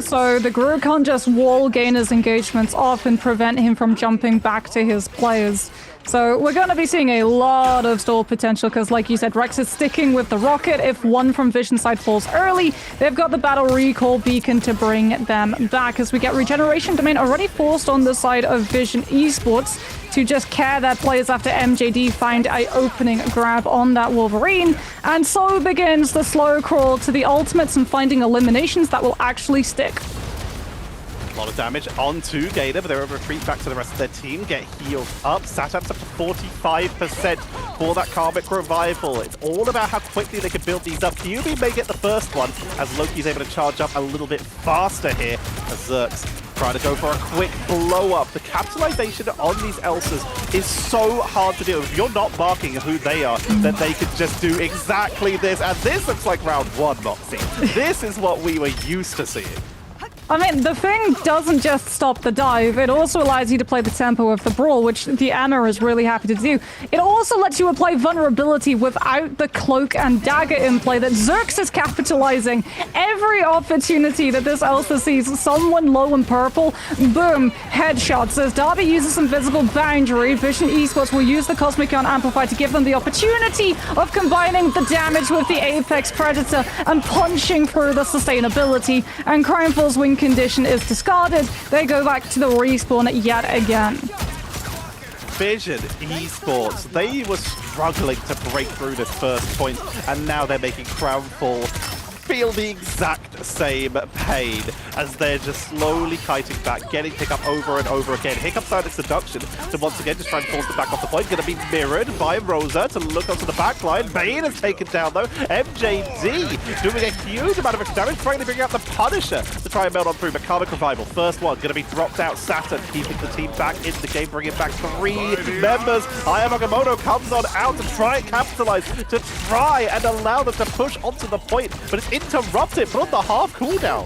So the Groot can't just wall Gainer's engagements off and prevent him from jumping back to his players. So we're going to be seeing a lot of stall potential because, like you said, Rex is sticking with the rocket. If one from Vision side falls early, they've got the Battle Recall Beacon to bring them back as we get Regeneration Domain already forced on the side of Vision Esports to just care their players after MJD find a opening grab on that Wolverine. And so begins the slow crawl to the ultimates and finding eliminations that will actually stick. A lot of damage onto Gator, but they're able to retreat back to the rest of their team, get healed up. Satam's up to 45% for that Karmic Revival. It's all about how quickly they can build these up. QB may get the first one, as Loki's able to charge up a little bit faster here, as Zerk's trying to go for a quick blow-up. The capitalization on these Elsas is so hard to do. If you're not marking who they are, then they can just do exactly this. And this looks like round one, Moxie. This is what we were used to seeing. I mean, the Thing doesn't just stop the dive, it also allows you to play the tempo of the brawl, which the EMEA is really happy to do. It also lets you apply vulnerability without the cloak and dagger in play that Zerx is capitalizing. Every opportunity that this Elsa sees someone low and purple, boom, headshots. As Darby uses Invisible Boundary, Vision Esports will use the Cosmic Ion Amplifier to give them the opportunity of combining the damage with the Apex Predator and punching through the sustainability, and Crimefall's win condition is discarded. They go back to the respawn yet again. Vision Esports, they were struggling to break through this first point, and now they're making Crownfall feel the exact same pain as they're just slowly kiting back, getting pickup over and over again. Hiccup started seduction to once again just try and force them back off the point. Going to be mirrored by Rosa to look onto the back line. Bane is taken down though. MJD doing a huge amount of extra damage, trying to bring out the Punisher to try and melt on through. But Karmic Revival, first one, going to be dropped out. Saturn keeping the team back in the game, bringing back 3 members. Ayamagamoto comes on out to try and capitalize, to try and allow them to push onto the point, but it's interrupted, put on the half cooldown.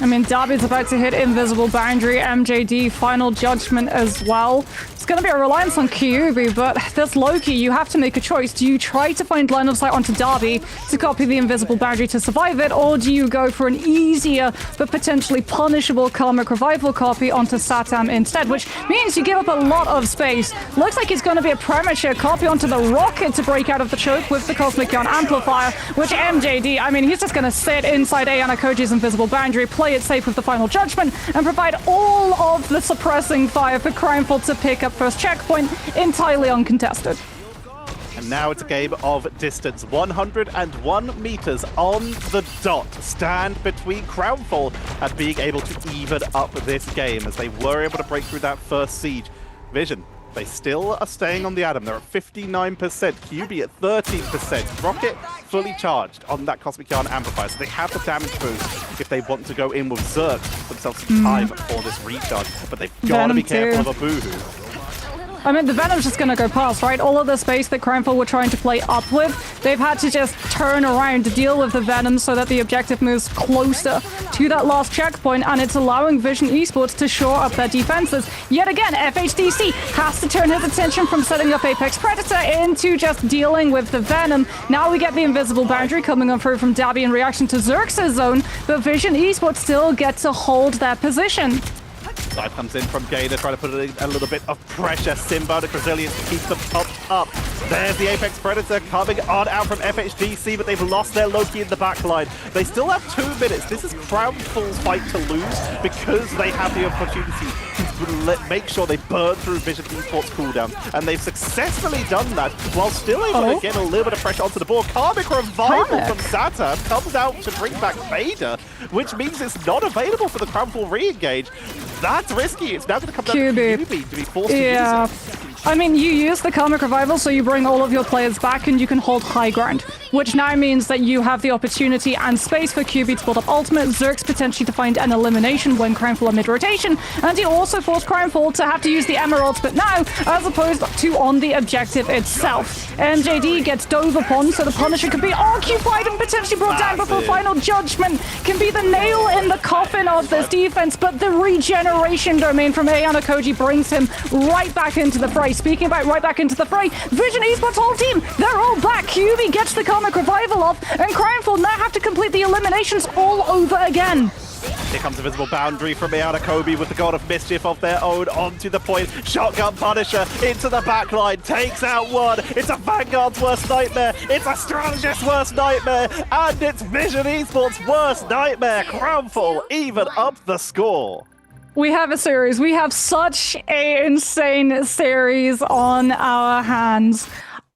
I mean, Darby's about to hit Invisible Boundary, MJD, Final Judgment as well. It's going to be a reliance on Kyuubi, but this Loki, you have to make a choice. Do you try to find line of sight onto Darby to copy the Invisible Boundary to survive it, or do you go for an easier but potentially punishable Karmic Revival copy onto Satam instead, which means you give up a lot of space. Looks like it's going to be a premature copy onto the Rocket to break out of the choke with the Cosmic Yarn Amplifier, which MJD, I mean, he's just going to sit inside Ayana Koji's Invisible Boundary, play it safe with the Final Judgment, and provide all of the suppressing fire for Crimeful to pick up first checkpoint entirely uncontested. And now it's a game of distance. 101 meters on the dot stand between Crownfall and being able to even up this game as they were able to break through that first siege. Vision, they still are staying on the Atom. They're at 59%, QB at 13%, Rocket fully charged on that Cosmic Yarn Amplifier, so they have the damage boost if they want to go in with Zerg, themselves some time for this recharge, but they've got to be careful of a Boohoo. I mean, the Venom's just going to go past, right? All of the space that Crimeful were trying to play up with, they've had to just turn around to deal with the Venom so that the objective moves closer to that last checkpoint, and it's allowing Vision Esports to shore up their defenses. Yet again, FHDC has to turn his attention from setting up Apex Predator into just dealing with the Venom. Now we get the Invisible Boundary coming on through from Dabby in reaction to Xerxes' zone, but Vision Esports still get to hold their position. Dive comes in from Gator, trying to put a little bit of pressure. Symbiotic Resilience to keep them pumped up. There's the Apex Predator coming on out from FHDC, but they've lost their Loki in the backline. They still have 2 minutes. This is Crownfall's fight to lose because they have the opportunity to make sure they burn through Vision Esports cooldown, and they've successfully done that while still able to get a little bit of pressure onto the board. Karmic Revival from Saturn comes out to bring back Vader, which means it's not available for the Crownfall re-engage. That's risky. It's now going to come down to QB to be forced to use it. I mean, you use the Karmic Revival, so you bring all of your players back and you can hold high ground, which now means that you have the opportunity and space for QB to build up ultimate, Zerx potentially to find an elimination when Crimefall are mid-rotation, and you also force Crimefall to have to use the Emeralds, but now, as opposed to on the objective itself. MJD gets dove upon, so the Punisher can be occupied and potentially brought down before Final Judgment can be the nail in the coffin of this defense, but the regeneration domain from Ayana Koji brings him right back into the fray. Speaking about right back into the fray, Vision Esports whole team, they're all back. QB gets the Karmic Revival off, and Crimefall now have to complete the eliminations all over again. Here comes the Visible Boundary from Ayana Kobe with the God of Mischief of their own onto the point. Shotgun Punisher into the backline, takes out one. It's a Vanguard's worst nightmare. It's a Strategist's worst nightmare. And it's Vision Esports' worst nightmare. Crownfall even up the score. We have a series. We have such an insane series on our hands.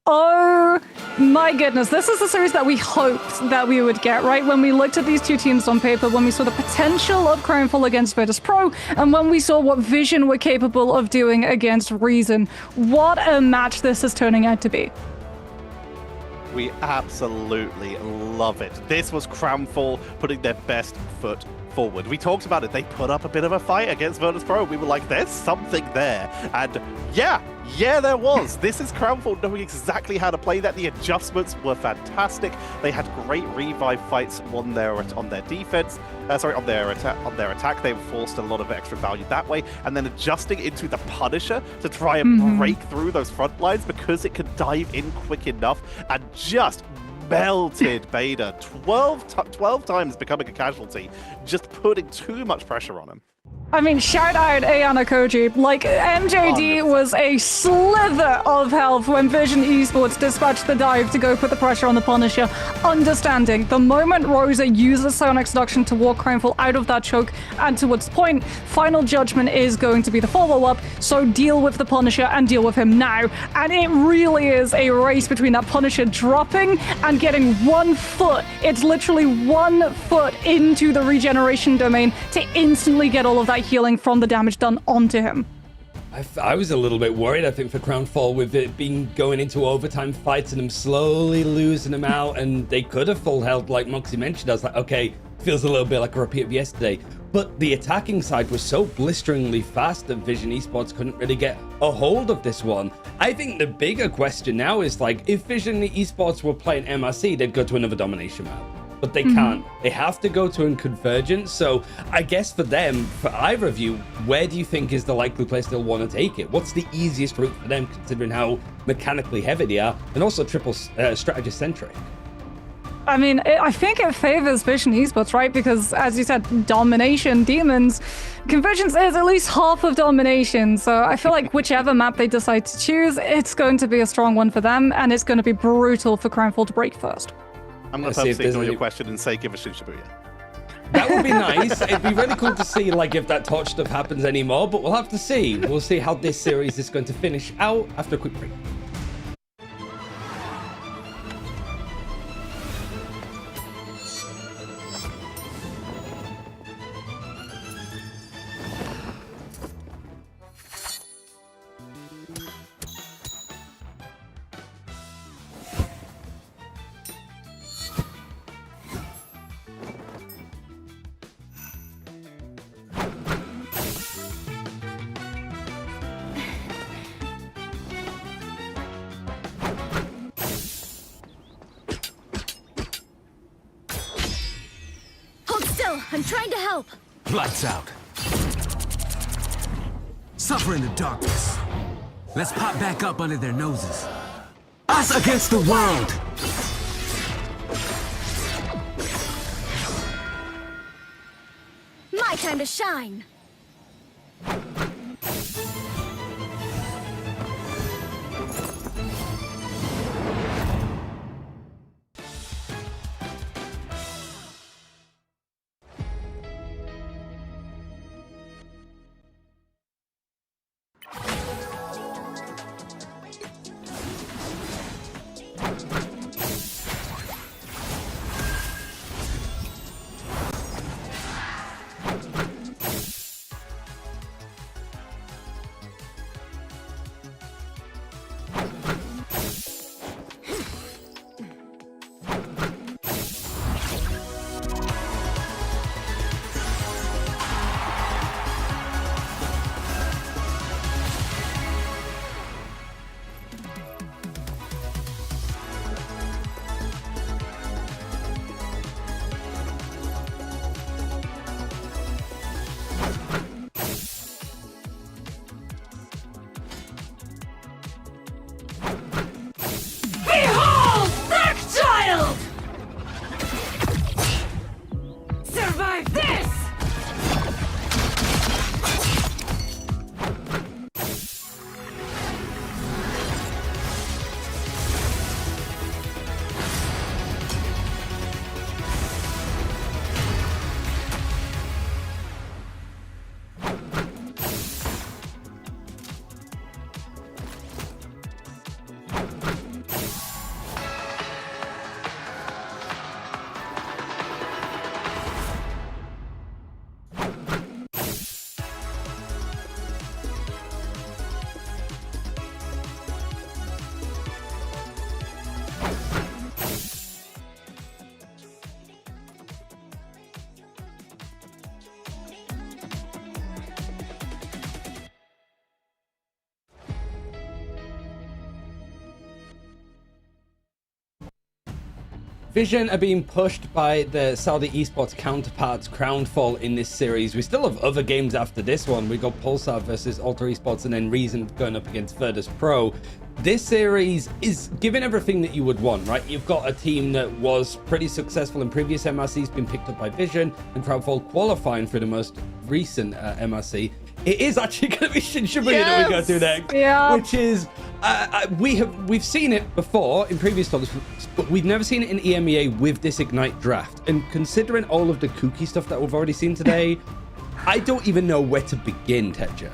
Oh my goodness, this is the series that we hoped that we would get, right? When we looked at these two teams on paper, when we saw the potential of Crimefall against Virtus Pro, and when we saw what Vision were capable of doing against Reason. What a match this is turning out to be. We absolutely love it. This was Crimefall putting their best foot forward. We talked about it. They put up a bit of a fight against Virtus Pro. We were like, there's something there. And yeah, there was. This is Crownfall knowing exactly how to play that. The adjustments were fantastic. They had great revive fights on their defense. On their attack. They forced a lot of extra value that way, and then adjusting into the Punisher to try and break through those front lines because it could dive in quick enough and just melted Beta 12 times, becoming a casualty, just putting too much pressure on him. I mean, shout out Ayana Koji. Like, MJD was a slither of health when Vision Esports dispatched the dive to go put the pressure on the Punisher. Understanding, the moment Rosa uses Psionic Seduction to walk Crimefall out of that choke and towards the point, Final Judgment is going to be the follow-up, so deal with the Punisher and deal with him now. And it really is a race between that Punisher dropping and getting 1 foot. It's literally 1 foot into the regeneration domain to instantly get all of that healing from the damage done onto him. I was a little bit worried, I think, for Crownfall with it being going into overtime fights and them slowly losing them out, and they could have full health like Moxie mentioned. I was like, okay, feels a little bit like a repeat of yesterday. But the attacking side was so blisteringly fast that Vision Esports couldn't really get a hold of this one. I think the bigger question now is, like, if Vision Esports were playing MRC, they'd go to another domination map. but they can't. They have to go to a convergence. So I guess for them, for either of you, where do you think is the likely place they'll want to take it? What's the easiest route for them, considering how mechanically heavy they are, and also triple strategy centric? I mean, I think it favors Vision Esports, right? Because, as you said, domination, demons, convergence is at least half of domination. So I feel like whichever map they decide to choose, it's going to be a strong one for them, and it's going to be brutal for Crownfall to break first. I'm going to purposely ignore your question and say give us Shibuya. That would be nice. It'd be really cool to see, like, if that torch stuff happens anymore, but we'll have to see. We'll see how this series is going to finish out after a quick break. I'm trying to help. Lights out. Suffer in the darkness. Let's pop back up under their noses. Us against the world! My time to shine. Vision are being pushed by the Saudi esports counterparts Crownfall in this series. We still have other games after this one. We got Pulsar versus Alter Esports and then Reason going up against Virtus Pro. This series is given everything that you would want, right? You've got a team that was pretty successful in previous MRCs, been picked up by Vision, and Crownfall qualifying for the most recent MRC. It is actually going to be Shibuya that we go through next, which is we've seen it before in previous tournaments, but we've never seen it in EMEA with this Ignite draft. And considering all of the kooky stuff that we've already seen today, I don't even know where to begin, Tedja.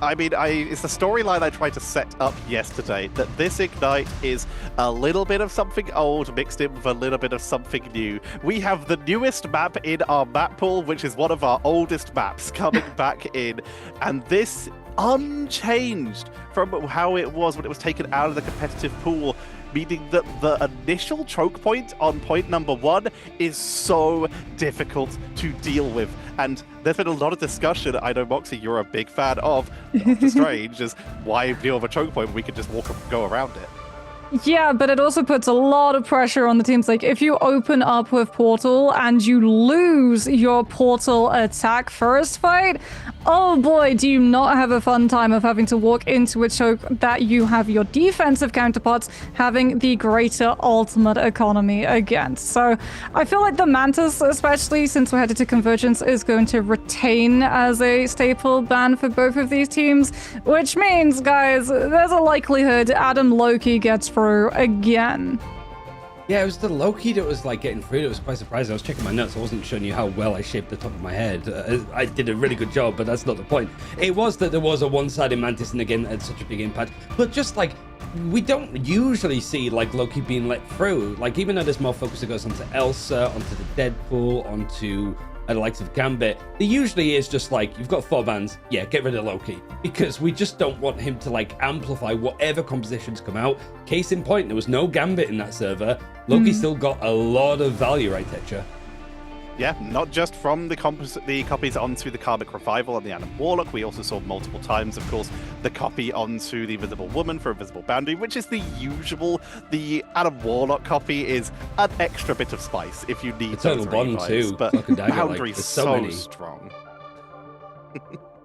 I mean, it's the storyline I tried to set up yesterday, that this Ignite is a little bit of something old mixed in with a little bit of something new. We have the newest map in our map pool, which is one of our oldest maps, coming back in, and this unchanged from how it was when it was taken out of the competitive pool, meaning that the initial choke point on point number 1 is so difficult to deal with. And there's been a lot of discussion, I know, Moxie, you're a big fan of Doctor Strange, is why deal with a choke point when we could just go around it. Yeah, but it also puts a lot of pressure on the teams. Like, if you open up with Portal and you lose your Portal attack first fight, oh boy, do you not have a fun time of having to walk into a choke that you have your defensive counterparts having the greater ultimate economy against. So I feel like the Mantis, especially since we're headed to Convergence, is going to retain as a staple ban for both of these teams, which means, guys, there's a likelihood Adam Loki gets through again. Yeah, it was the Loki that was like getting through. It was quite surprising. I was checking my notes. I wasn't showing you how well I shaped the top of my head. I did a really good job, but that's not the point. It was that there was a one-sided Mantis in the game that had such a big impact. But just like, we don't usually see like Loki being let through. Like, even though there's more focus that goes onto Elsa, onto the Deadpool, onto the likes of Gambit, there usually is just like, you've got 4 bans, yeah, get rid of Loki, because we just don't want him to like amplify whatever compositions come out. Case in point, there was no Gambit in that server. Loki still got a lot of value, right, Tetcher? Yeah, not just from the copies onto the Karmic Revival and the Adam Warlock. We also saw multiple times, of course, the copy onto the Invisible Woman for Invisible Boundary, which is the usual. The Adam Warlock copy is an extra bit of spice if you need Total those Bond revives, too. but Boundary's there's so strong.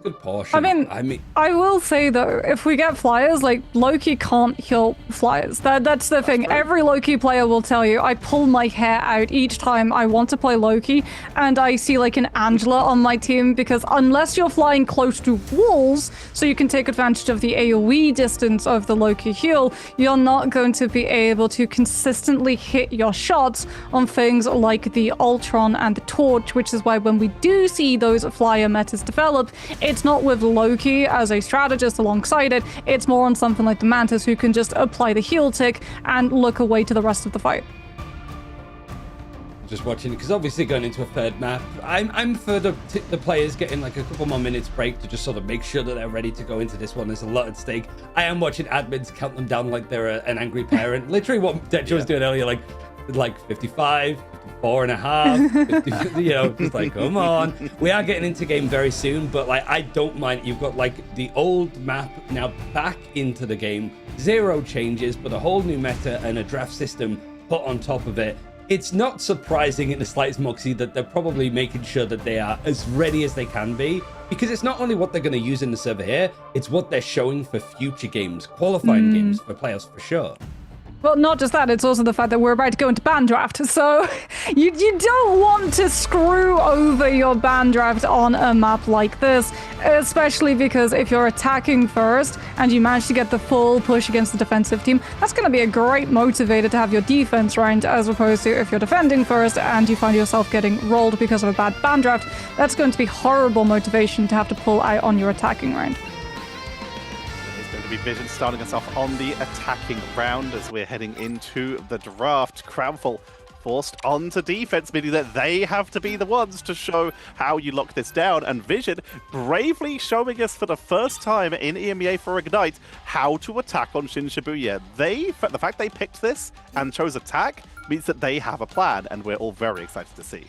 Good portion. I mean, I will say though, if we get flyers, like, Loki can't heal flyers. That's the thing. Right. Every Loki player will tell you, I pull my hair out each time I want to play Loki, and I see like an Angela on my team, because unless you're flying close to walls, so you can take advantage of the AoE distance of the Loki heal, you're not going to be able to consistently hit your shots on things like the Ultron and the Torch, which is why when we do see those flyer metas develop, it's not with Loki as a strategist alongside it, it's more on something like the Mantis, who can just apply the heal tick and look away to the rest of the fight. Just watching, because obviously going into a third map, I'm for the players getting like a couple more minutes break to just sort of make sure that they're ready to go into this one. There's a lot at stake. I am watching admins count them down like they're an angry parent. Literally what Detcha was doing earlier, like 55, 54 and a half, 50, you know, just like, come on. We are getting into game very soon, but like, I don't mind. You've got like the old map now back into the game, 0 changes, but a whole new meta and a draft system put on top of it. It's not surprising in the slightest, Moxie, that they're probably making sure that they are as ready as they can be, because it's not only what they're going to use in the server here, it's what they're showing for future games, qualifying games for playoffs for sure. Well, not just that, it's also the fact that we're about to go into ban draft, so you don't want to screw over your ban draft on a map like this, especially because if you're attacking first and you manage to get the full push against the defensive team, that's going to be a great motivator to have your defense round, as opposed to if you're defending first and you find yourself getting rolled because of a bad ban draft, that's going to be horrible motivation to have to pull out on your attacking round. Be Vision starting us off on the attacking round as we're heading into the draft. Crownful forced onto defense, meaning that they have to be the ones to show how you lock this down. And Vision bravely showing us for the first time in EMEA for Ignite how to attack on Shin Shibuya. The fact they picked this and chose attack means that they have a plan, and we're all very excited to see.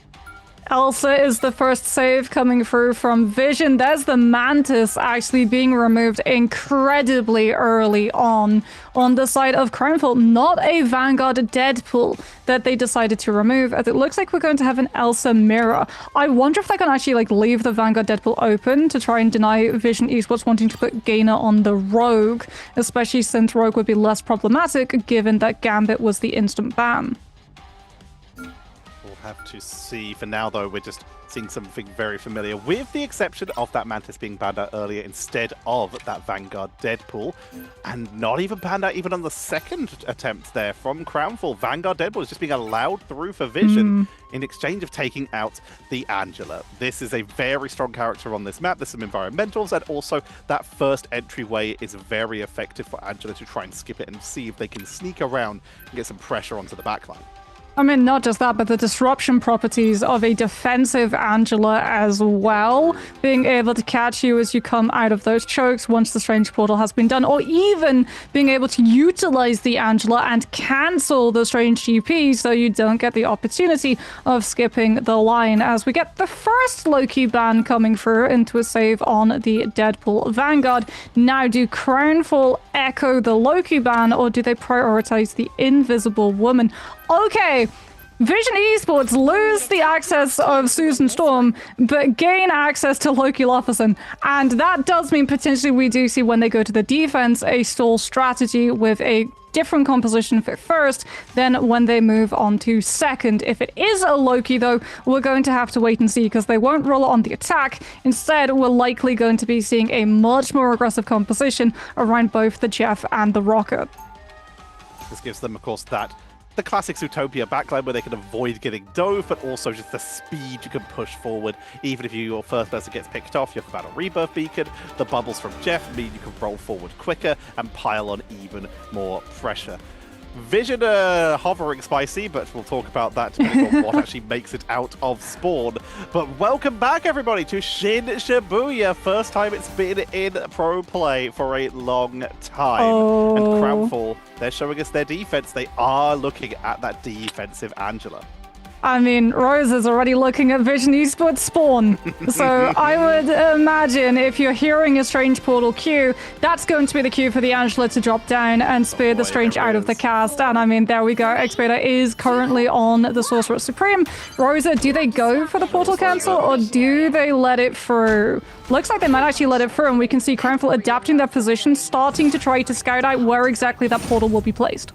Elsa is the first save coming through from Vision. There's the Mantis actually being removed incredibly early on the side of Crownful. Not a Vanguard Deadpool that they decided to remove, as it looks like we're going to have an Elsa Mirror. I wonder if they can actually like leave the Vanguard Deadpool open to try and deny Vision Esports wanting to put Gainer on the Rogue, especially since Rogue would be less problematic given that Gambit was the instant ban. Have to see. For now, though, we're just seeing something very familiar, with the exception of that Mantis being banned out earlier instead of that Vanguard Deadpool, and not even banned out even on the second attempt there from Crownful. Vanguard Deadpool is just being allowed through for Vision in exchange of taking out the Angela. This is a very strong character on this map. There's some environmentals, and also that first entryway is very effective for Angela to try and skip it and see if they can sneak around and get some pressure onto the backline. I mean, not just that, but the disruption properties of a defensive Angela as well. Being able to catch you as you come out of those chokes once the Strange Portal has been done, or even being able to utilize the Angela and cancel the Strange GP so you don't get the opportunity of skipping the line, as we get the first Loki ban coming through into a save on the Deadpool Vanguard. Now, do Crownfall echo the Loki ban, or do they prioritize the Invisible Woman? Okay, Vision Esports lose the access of Susan Storm, but gain access to Loki Lofferson. And that does mean potentially we do see, when they go to the defense, a stall strategy with a different composition for first than when they move on to second. If it is a Loki, though, we're going to have to wait and see, because they won't roll on the attack. Instead, we're likely going to be seeing a much more aggressive composition around both the Jeff and the Rocket. This gives them, of course, the classic Zootopia backline where they can avoid getting dove, but also just the speed you can push forward. Even if your first person gets picked off, you have about a rebirth beacon. The bubbles from Jeff mean you can roll forward quicker and pile on even more pressure. Vision hovering spicy, but we'll talk about that depending on what actually makes it out of spawn. But welcome back, everybody, to Shin Shibuya. First time it's been in pro play for a long time. And Crownfall, they're showing us their defense. They are looking at that defensive Angela. I mean, Rose is already looking at Vision Esports spawn. So I would imagine if you're hearing a Strange Portal queue, that's going to be the cue for the Angela to drop down and spear the Strange out of the cast. And I mean, there we go. Xbeta is currently on the Sorcerer Supreme. Rosa, do they go for the portal cancel, or do they let it through? Looks like they might actually let it through, and we can see Crownfall adapting their position, starting to try to scout out where exactly that portal will be placed.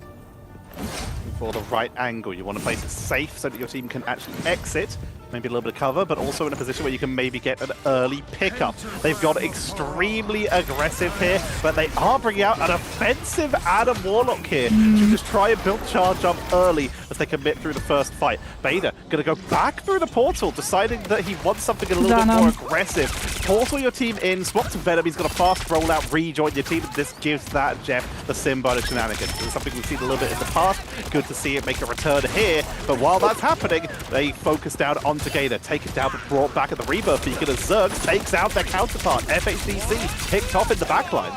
For the right angle, you want to place it safe so that your team can actually exit, maybe a little bit of cover, but also in a position where you can maybe get an early pickup. They've got extremely aggressive here, but they are bringing out an offensive Adam Warlock here to just try and build charge up early as they commit through the first fight. Beta going to go back through the portal, deciding that he wants something a little bit more aggressive. Portal your team in, swap to Venom. He's got a fast rollout, rejoin your team. This gives that Jeff the Symbiotic shenanigans. It's something we've seen a little bit in the past. Good to see it make a return here, but while that's happening, they focus down on Gator, taken down but brought back at the rebirth beacon as Zerg takes out their counterpart. FHDC picked off in the backline.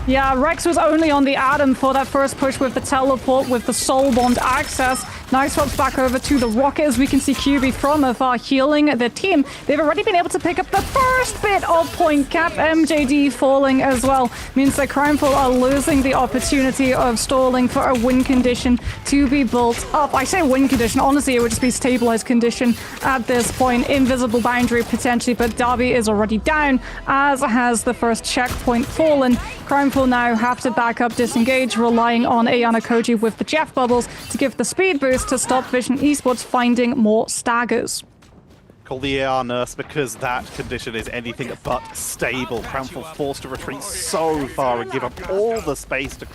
Yeah, Rex was only on the Atom for that first push with the teleport, with the Soul Bond access. Now swaps back over to the Rocket, as we can see QB from afar healing the team. They've already been able to pick up the first bit of point cap. MJD falling as well means that Crownfall are losing the opportunity of stalling for a win condition to be built up. I say win condition, honestly it would just be stabilized condition at this point. Invisible boundary potentially, but Darby is already down, as has the first checkpoint fallen. Crownfall now have to back up, disengage, relying on Ayana Koji with the Jeff bubbles to give the speed boost to stop Vision Esports finding more staggers. Call the AR nurse, because that condition is anything but stable. Crownfall forced to retreat so far and give up all the space to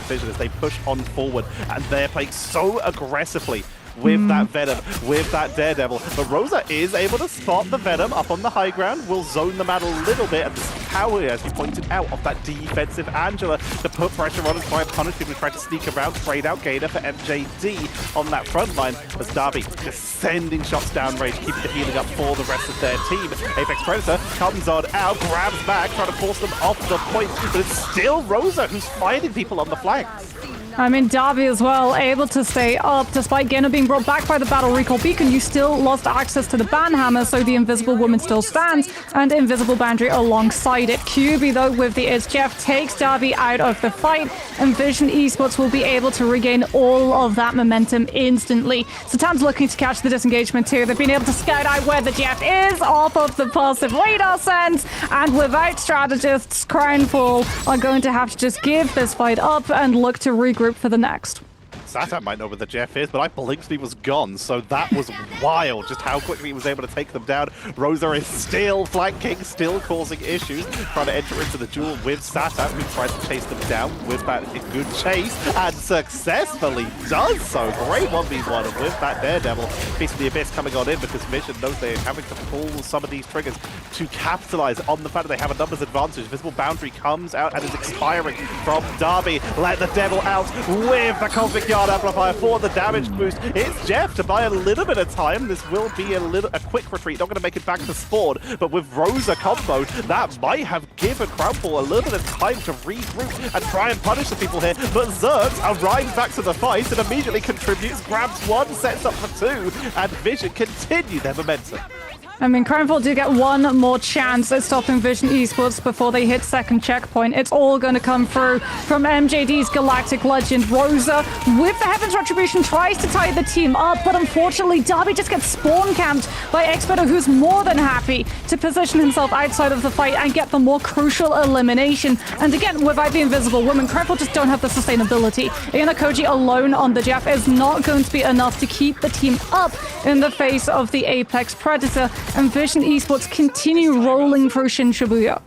Vision as they push on forward, and they're playing so aggressively with that Venom, with that Daredevil. But Rosa is able to spot the Venom up on the high ground, will zone them out a little bit, and this power, as you pointed out, of that defensive Angela to put pressure on and try and punish people who try to sneak around. Sprayed out Gator for MJD on that front line, as Darby just sending shots down range, keeping the healing up for the rest of their team. Apex Predator comes on out, grabs back, trying to force them off the point, but it's still Rosa who's fighting people on the flanks. I mean, Darby as well, able to stay up despite Gainer being brought back by the Battle Recall Beacon. You still lost access to the Banhammer, so the Invisible Woman still stands, and Invisible Boundary alongside it. QB, though, with the It's Jeff, takes Darby out of the fight, and Vision Esports will be able to regain all of that momentum instantly. So Tam's looking to catch the disengagement too. They've been able to scout out where the Jeff is off of the passive radar sense, and without strategists, Crownfall are going to have to just give this fight up and look to regroup for the next. Satan might know where the Jeff is, but I blinked and he was gone, so that was wild, just how quickly he was able to take them down. Rosa is still flanking, still causing issues, trying to enter into the duel with Satan, who tries to chase them down with that good chase, and successfully does so. Great 1v1 with that Daredevil. Piece of the Abyss coming on in, because Vision knows they're having to pull some of these triggers to capitalize on the fact that they have a numbers advantage. Visible Boundary comes out and is expiring from Darby. Let the Devil out with the Cosmic Yard. Guard Amplifier for the damage boost. It's Jeff to buy a little bit of time. This will be a quick retreat. Not going to make it back to spawn, but with Rosa combo, that might have given Crownfall a little bit of time to regroup and try and punish the people here. But Zerx arrives back to the fight and immediately contributes, grabs one, sets up for two, and Vision continue their momentum. I mean, Crownfall do get one more chance at stopping Vision Esports before they hit second checkpoint. It's all going to come through from MJD's Galactic Legend. Rosa, with the Heaven's Retribution, tries to tie the team up, but unfortunately, Darby just gets spawn camped by Expedo, who's more than happy to position himself outside of the fight and get the more crucial elimination. And again, without the Invisible Woman, Crownfall just don't have the sustainability. Ianakoji alone on the Jeff is not going to be enough to keep the team up in the face of the Apex Predator. And Vision Esports continue rolling through Shin Shibuya.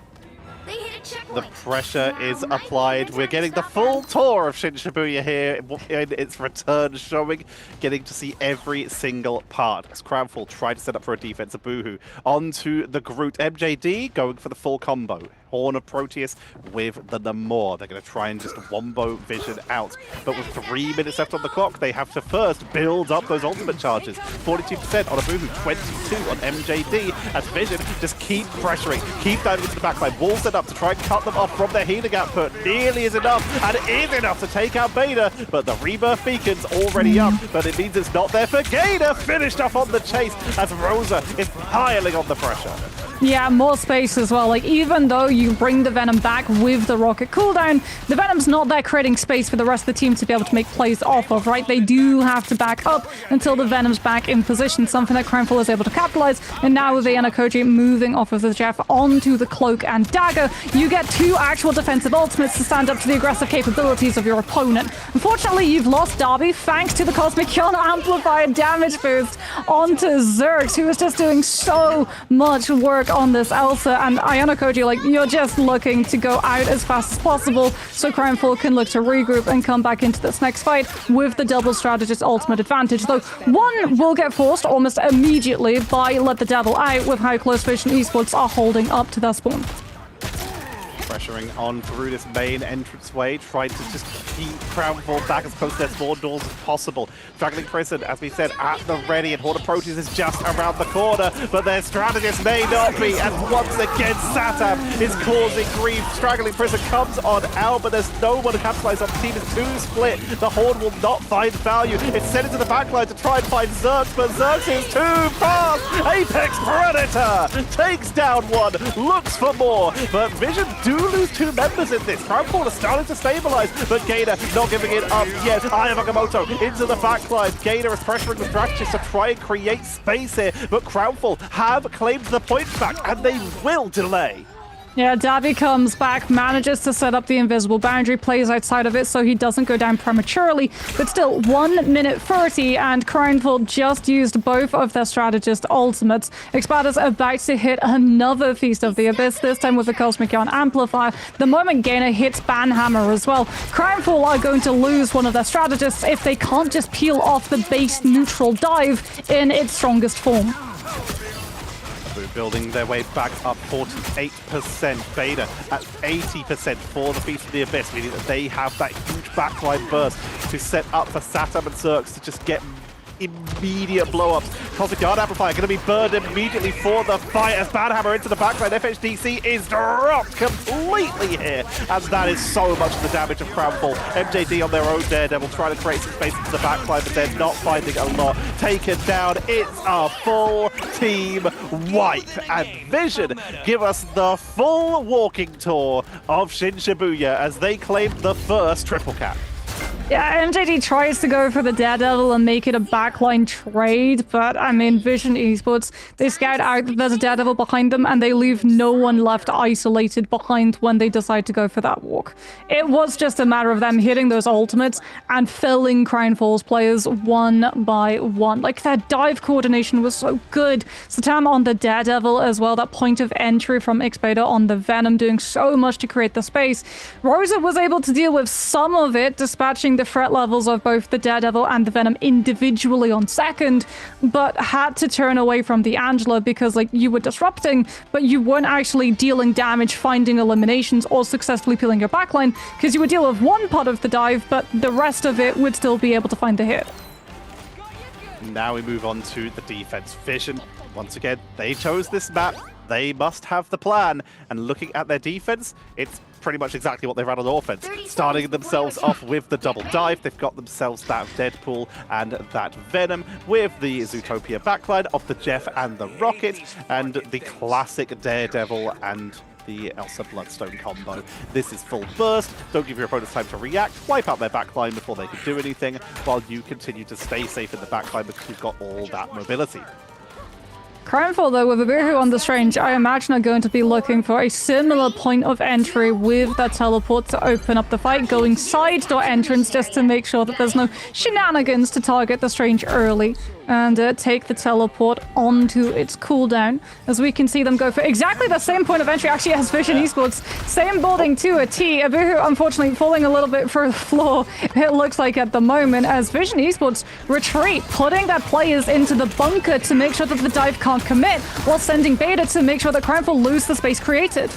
The pressure is applied. We're getting the full tour of Shin Shibuya here in its return showing, getting to see every single part. As Crownfall tried to set up for a defensive Boohoo onto the Groot. MJD going for the full combo. Horn of Proteus with the Namor. They're going to try and just wombo Vision out. But with 3 minutes left on the clock, they have to first build up those ultimate charges. 42% on a Boohoo, 22 on MJD, as Vision just keep pressuring, keep diving into the backline. Wall set up to try and cut them off from their healing output. Nearly is enough, and is enough to take out Beta, but the Rebirth Beacon's already up, but it means it's not there for Gator. Finished off on the chase as Rosa is piling on the pressure. Yeah, more space as well. Like, even though you bring the Venom back with the rocket cooldown, the Venom's not there creating space for the rest of the team to be able to make plays off of, right? They do have to back up until the Venom's back in position, something that Crownfall is able to capitalize. And now with Ianakoji moving off of the Jeff onto the Cloak and Dagger, you get two actual defensive ultimates to stand up to the aggressive capabilities of your opponent. Unfortunately, you've lost Darby thanks to the Cosmic Yawn Amplifier damage boost onto Zerx, who is just doing so much work on this Elsa. And Ianakoji, like, you're just looking to go out as fast as possible so Crownfall can look to regroup and come back into this next fight with the double strategist ultimate advantage. Though one will get forced almost immediately by Let the Devil Out with how close Vision Esports are holding up to their spawn. Pressuring on through this main entranceway, trying to just keep Crownfall back as close to their spawn doors as possible. Straggling Prison, as we said, at the ready, and Horde of Proteus is just around the corner, but their strategist may not be, and once again Satam is causing grief. Straggling Prison comes on out, but there's no one to capitalize on. The team is too split. The Horde will not find value. It's sent into the backline to try and find Zerx, but Zerx is too fast. Apex Predator takes down one, looks for more, but Vision do lose two members in this. Crownfall is starting to stabilize, but Gator not giving it up yet. Aya Magamoto into the backline. Gator is pressuring the strategist to try and create space here, but Crownfall have claimed the points back, and they will delay. Yeah, Darby comes back, manages to set up the invisible boundary, plays outside of it so he doesn't go down prematurely, but still 1 minute 30, and Crownfall just used both of their strategist ultimates. Expada's about to hit another Feast of the Abyss, this time with the Cosmic Yawn Amplifier. The moment Gainer hits Banhammer as well, Crownfall are going to lose one of their strategists if they can't just peel off the base neutral dive in its strongest form. Building their way back up 48%. Beta at 80% for the Feast of the Abyss, meaning that they have that huge backline burst to set up for Satam and Zerx to just get immediate blow-ups. Cosmic Guard Amplifier going to be burned immediately for the fight as Banhammer into the backline. FHDC is dropped completely here, and that is so much of the damage of Crownfall. MJD on their own Daredevil trying to create some space into the backline, but they're not finding a lot. Taken down, it's a full team wipe, and Vision give us the full walking tour of Shin Shibuya as they claim the first triple cap. Yeah, MJD tries to go for the Daredevil and make it a backline trade, but I mean, Vision Esports, they scout out that there's a Daredevil behind them and they leave no one left isolated behind when they decide to go for that walk. It was just a matter of them hitting those ultimates and filling Crownfall's players one by one. Like, that dive coordination was so good. Satam on the Daredevil as well, that point of entry from Xbeta on the Venom doing so much to create the space. Rosa was able to deal with some of it, dispatching keeping the threat levels of both the Daredevil and the Venom individually on second, but had to turn away from the Angela because, like, you were disrupting, but you weren't actually dealing damage, finding eliminations, or successfully peeling your backline, because you would deal with one part of the dive, but the rest of it would still be able to find the hit. Now we move on to the defense. Vision, once again, they chose this map. They must have the plan. And looking at their defense, it's pretty much exactly what they ran on offense. Starting themselves off with the double dive. They've got themselves that Deadpool and that Venom with the Zootopia backline of the Jeff and the Rocket and the classic Daredevil and the Elsa Bloodstone combo. This is full burst. Don't give your opponents time to react. Wipe out their backline before they can do anything, while you continue to stay safe in the backline because you've got all that mobility. Crownfall, though, with Abuhu on the Strange, I imagine are going to be looking for a similar point of entry with that teleport to open up the fight, going side door entrance just to make sure that there's no shenanigans to target the Strange early and take the teleport onto its cooldown. As we can see them go for exactly the same point of entry actually as Vision Esports. Same building to a T. Abuhu, unfortunately, falling a little bit for the floor, it looks like at the moment, as Vision Esports retreat, putting their players into the bunker to make sure that the dive can't commit, while sending Beta to make sure that Crownfall lose the space created.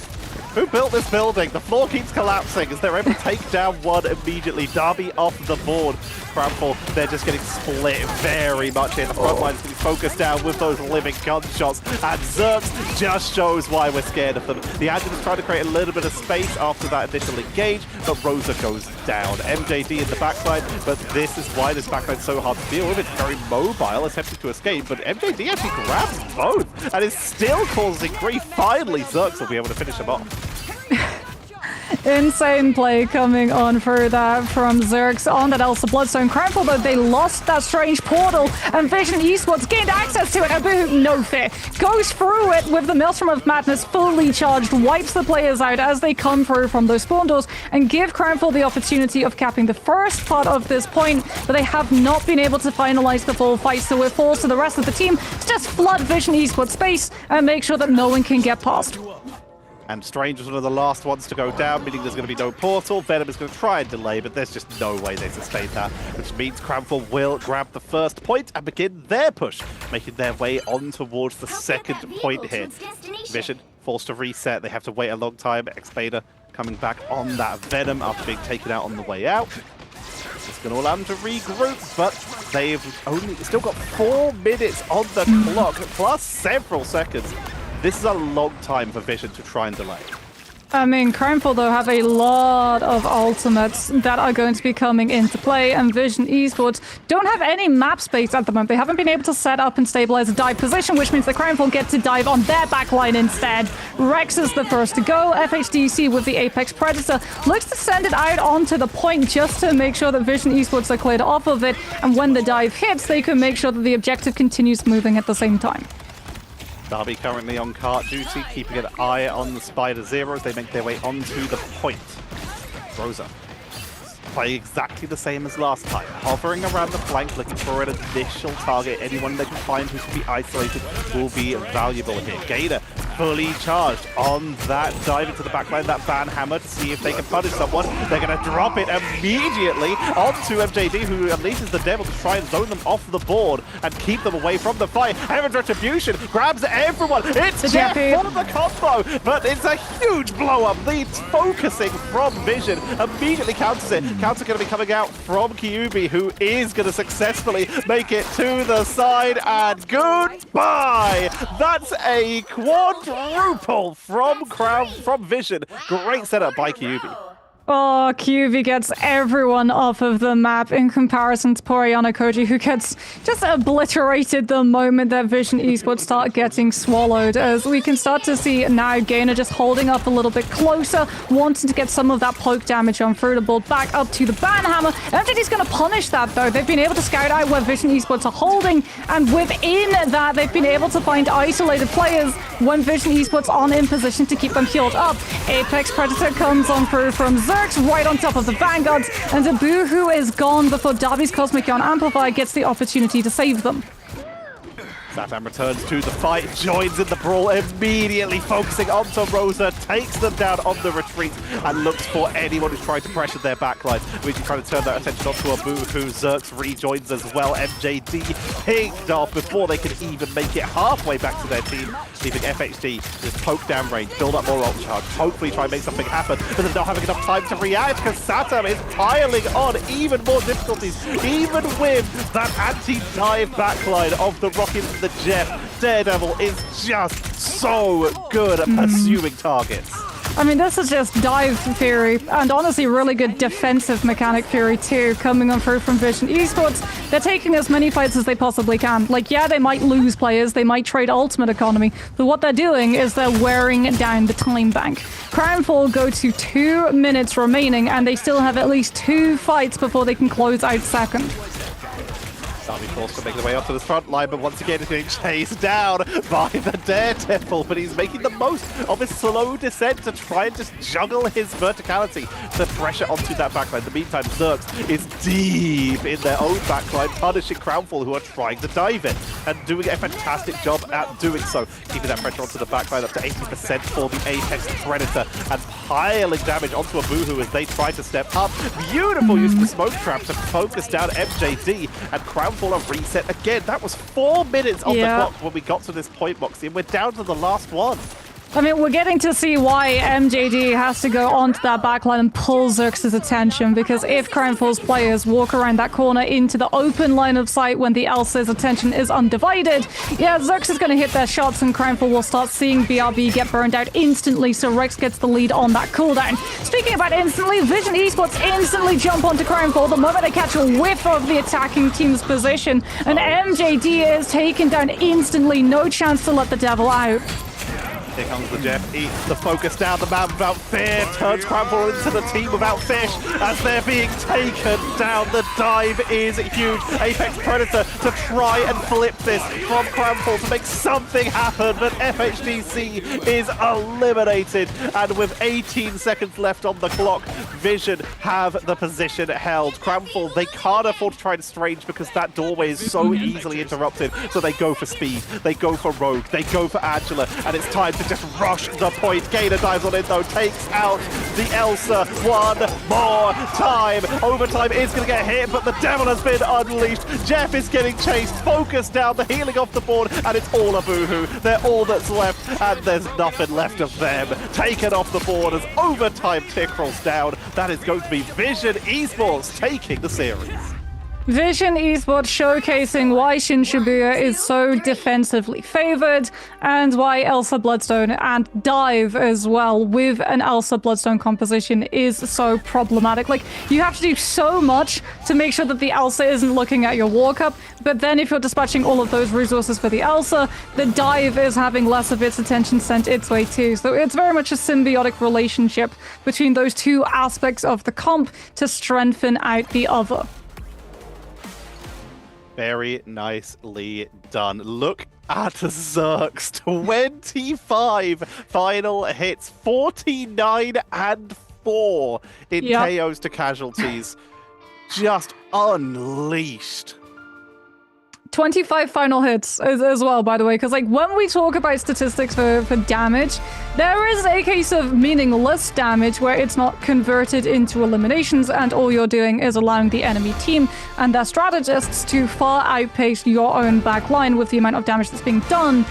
Who built this building? The floor keeps collapsing as they're able to take down one immediately. Darby off the board. Crownfall, they're just getting split very much in. The front line's getting focused down with those living gunshots. And Zerx just shows why we're scared of them. The Adjutant's trying to create a little bit of space after that initial engage, but Rosa goes down. MJD in the backline, but this is why this backline's so hard to deal with. It's very mobile, attempting to escape, but MJD actually grabs both and is still causing grief. Finally, Zerx will be able to finish him off. Insane play coming on for that from Zerx on that Elsa Bloodstone. Crownfall, though, they lost that strange portal, and Vision Esports gained access to it. Abuhu, no fear, goes through it with the Maelstrom of Madness fully charged, wipes the players out as they come through from those spawn doors, and give Crownfall the opportunity of capping the first part of this point, but they have not been able to finalize the full fight, so it falls to the rest of the team to just flood Vision Esports space and make sure that no one can get past. And Strange was one of the last ones to go down, meaning there's going to be no portal. Venom is going to try and delay, but there's just no way they sustain that, which means Crownfall will grab the first point and begin their push, making their way on towards the second point here. Vision forced to reset. They have to wait a long time. X-Beta coming back on that Venom after being taken out on the way out. It's going to allow them to regroup, but they've only still got 4 minutes on the clock, plus several seconds. This is a long time for Vision to try and delay. I mean, Crownfall, though, have a lot of ultimates that are going to be coming into play, and Vision Esports don't have any map space at the moment. They haven't been able to set up and stabilize a dive position, which means the Crownfall get to dive on their backline instead. Rex is the first to go. FHDC with the Apex Predator looks to send it out onto the point just to make sure that Vision Esports are cleared off of it, and when the dive hits, they can make sure that the objective continues moving at the same time. Darby currently on cart duty, keeping an eye on the Spider Zero as they make their way onto the point. Rosa play exactly the same as last time, hovering around the flank, looking for an initial target. Anyone they can find who can be isolated will be valuable here. Gator fully charged on that dive into the backline, that ban hammer to see if they can punish someone. They're going to drop it immediately onto MJD, who unleashes the Devil to try and zone them off the board and keep them away from the fight. Heaven's Retribution grabs everyone. It's Jeff for the combo, but it's a huge blow up. The focusing from Vision immediately counters it. Counter going to be coming out from Kyubi, who is going to successfully make it to the side, and goodbye! That's a quadruple from Vision. Great setup by Kyubi. Oh, QV gets everyone off of the map in comparison to Poriana Koji, who gets just obliterated the moment that Vision Esports start getting swallowed, as we can start to see now Gainer just holding up a little bit closer, wanting to get some of that poke damage on through the ball back up to the Banhammer. MJD's going to punish that, though. They've been able to scout out where Vision Esports are holding, and within that, they've been able to find isolated players when Vision Esports aren't in position to keep them healed up. Apex Predator comes on through from Zerx, right on top of the Vanguards, and Abuhu is gone before Darby's Cosmic Yawn Amplifier gets the opportunity to save them. Satam returns to the fight, joins in the brawl, immediately focusing onto Rosa, takes them down on the retreat, and looks for anyone who's trying to pressure their backlines. We're trying to turn that attention onto Abu, who Zerx rejoins as well. MJD picked off before they can even make it halfway back to their team, leaving FHD just poke down range, build up more ult charge, hopefully try and make something happen, but they're not having enough time to react because Satam is piling on even more difficulties, even with that anti-dive backline of the Rocket and the Jeff. Daredevil is just so good at pursuing targets. I mean, this is just dive theory, and honestly really good defensive mechanic theory too, coming on through from Vision Esports. They're taking as many fights as they possibly can. Like, yeah, they might lose players, they might trade ultimate economy, but what they're doing is they're wearing down the time bank. Crownfall go to 2 minutes remaining, and they still have at least 2 fights before they can close out second. Darby forced to make the way up to this front line, but once again is getting chased down by the Daredevil, but he's making the most of his slow descent to try and just juggle his verticality to pressure onto that backline. In the meantime, Zerx is deep in their own backline, punishing Crownfall, who are trying to dive in and doing a fantastic job at doing so, keeping that pressure onto the backline up to 80% for the Apex Predator, and piling damage onto a Boohoo as they try to step up. Beautiful use of the smoke trap to focus down MJD, and Crownfall a reset again. That was 4 minutes on the clock when we got to this point, Moxie, and we're down to the last one. I mean, we're getting to see why MJD has to go onto that backline and pull Zerx's attention, because if Crownfall's players walk around that corner into the open line of sight when the Elsa's attention is undivided, yeah, Zerx is going to hit their shots and Crownfall will start seeing BRB get burned out instantly, so Rex gets the lead on that cooldown. Speaking about instantly, Vision Esports instantly jump onto Crownfall the moment they catch a whiff of the attacking team's position, and MJD is taken down instantly, no chance to let the devil out. Here comes the Jeff, eats the focus down, the man without fear, turns Crownfall into the team without fish as they're being taken down. The dive is huge. Apex Predator to try and flip this from Crownfall to make something happen, but FHDC is eliminated, and with 18 seconds left on the clock, Vision have the position held. Crownfall, they can't afford to try and strange because that doorway is so easily interrupted, so they go for speed, they go for Rogue, they go for Angela, and it's time to just rush the point. Gator dives on in though, takes out the Elsa one more time. Overtime is going to get hit, but the devil has been unleashed. Jeff is getting chased, focused down, the healing off the board, and it's all a Boohoo. They're all that's left, and there's nothing left of them. Taken off the board as overtime tick rolls down. That is going to be Vision Esports taking the series. Vision Esports showcasing why Shin Shibuya is so defensively favored, and why Elsa Bloodstone and Dive as well with an Elsa Bloodstone composition is so problematic. Like, you have to do so much to make sure that the Elsa isn't looking at your walk up, but then if you're dispatching all of those resources for the Elsa, the Dive is having less of its attention sent its way too. So it's very much a symbiotic relationship between those two aspects of the comp to strengthen out the other. Very nicely done. Look at Zerx. 25 final hits, 49 and 4 in KOs to casualties. Just unleashed. 25 final hits as well, by the way, because like when we talk about statistics for damage, there is a case of meaningless damage where it's not converted into eliminations and all you're doing is allowing the enemy team and their strategists to far outpace your own back line with the amount of damage that's being done.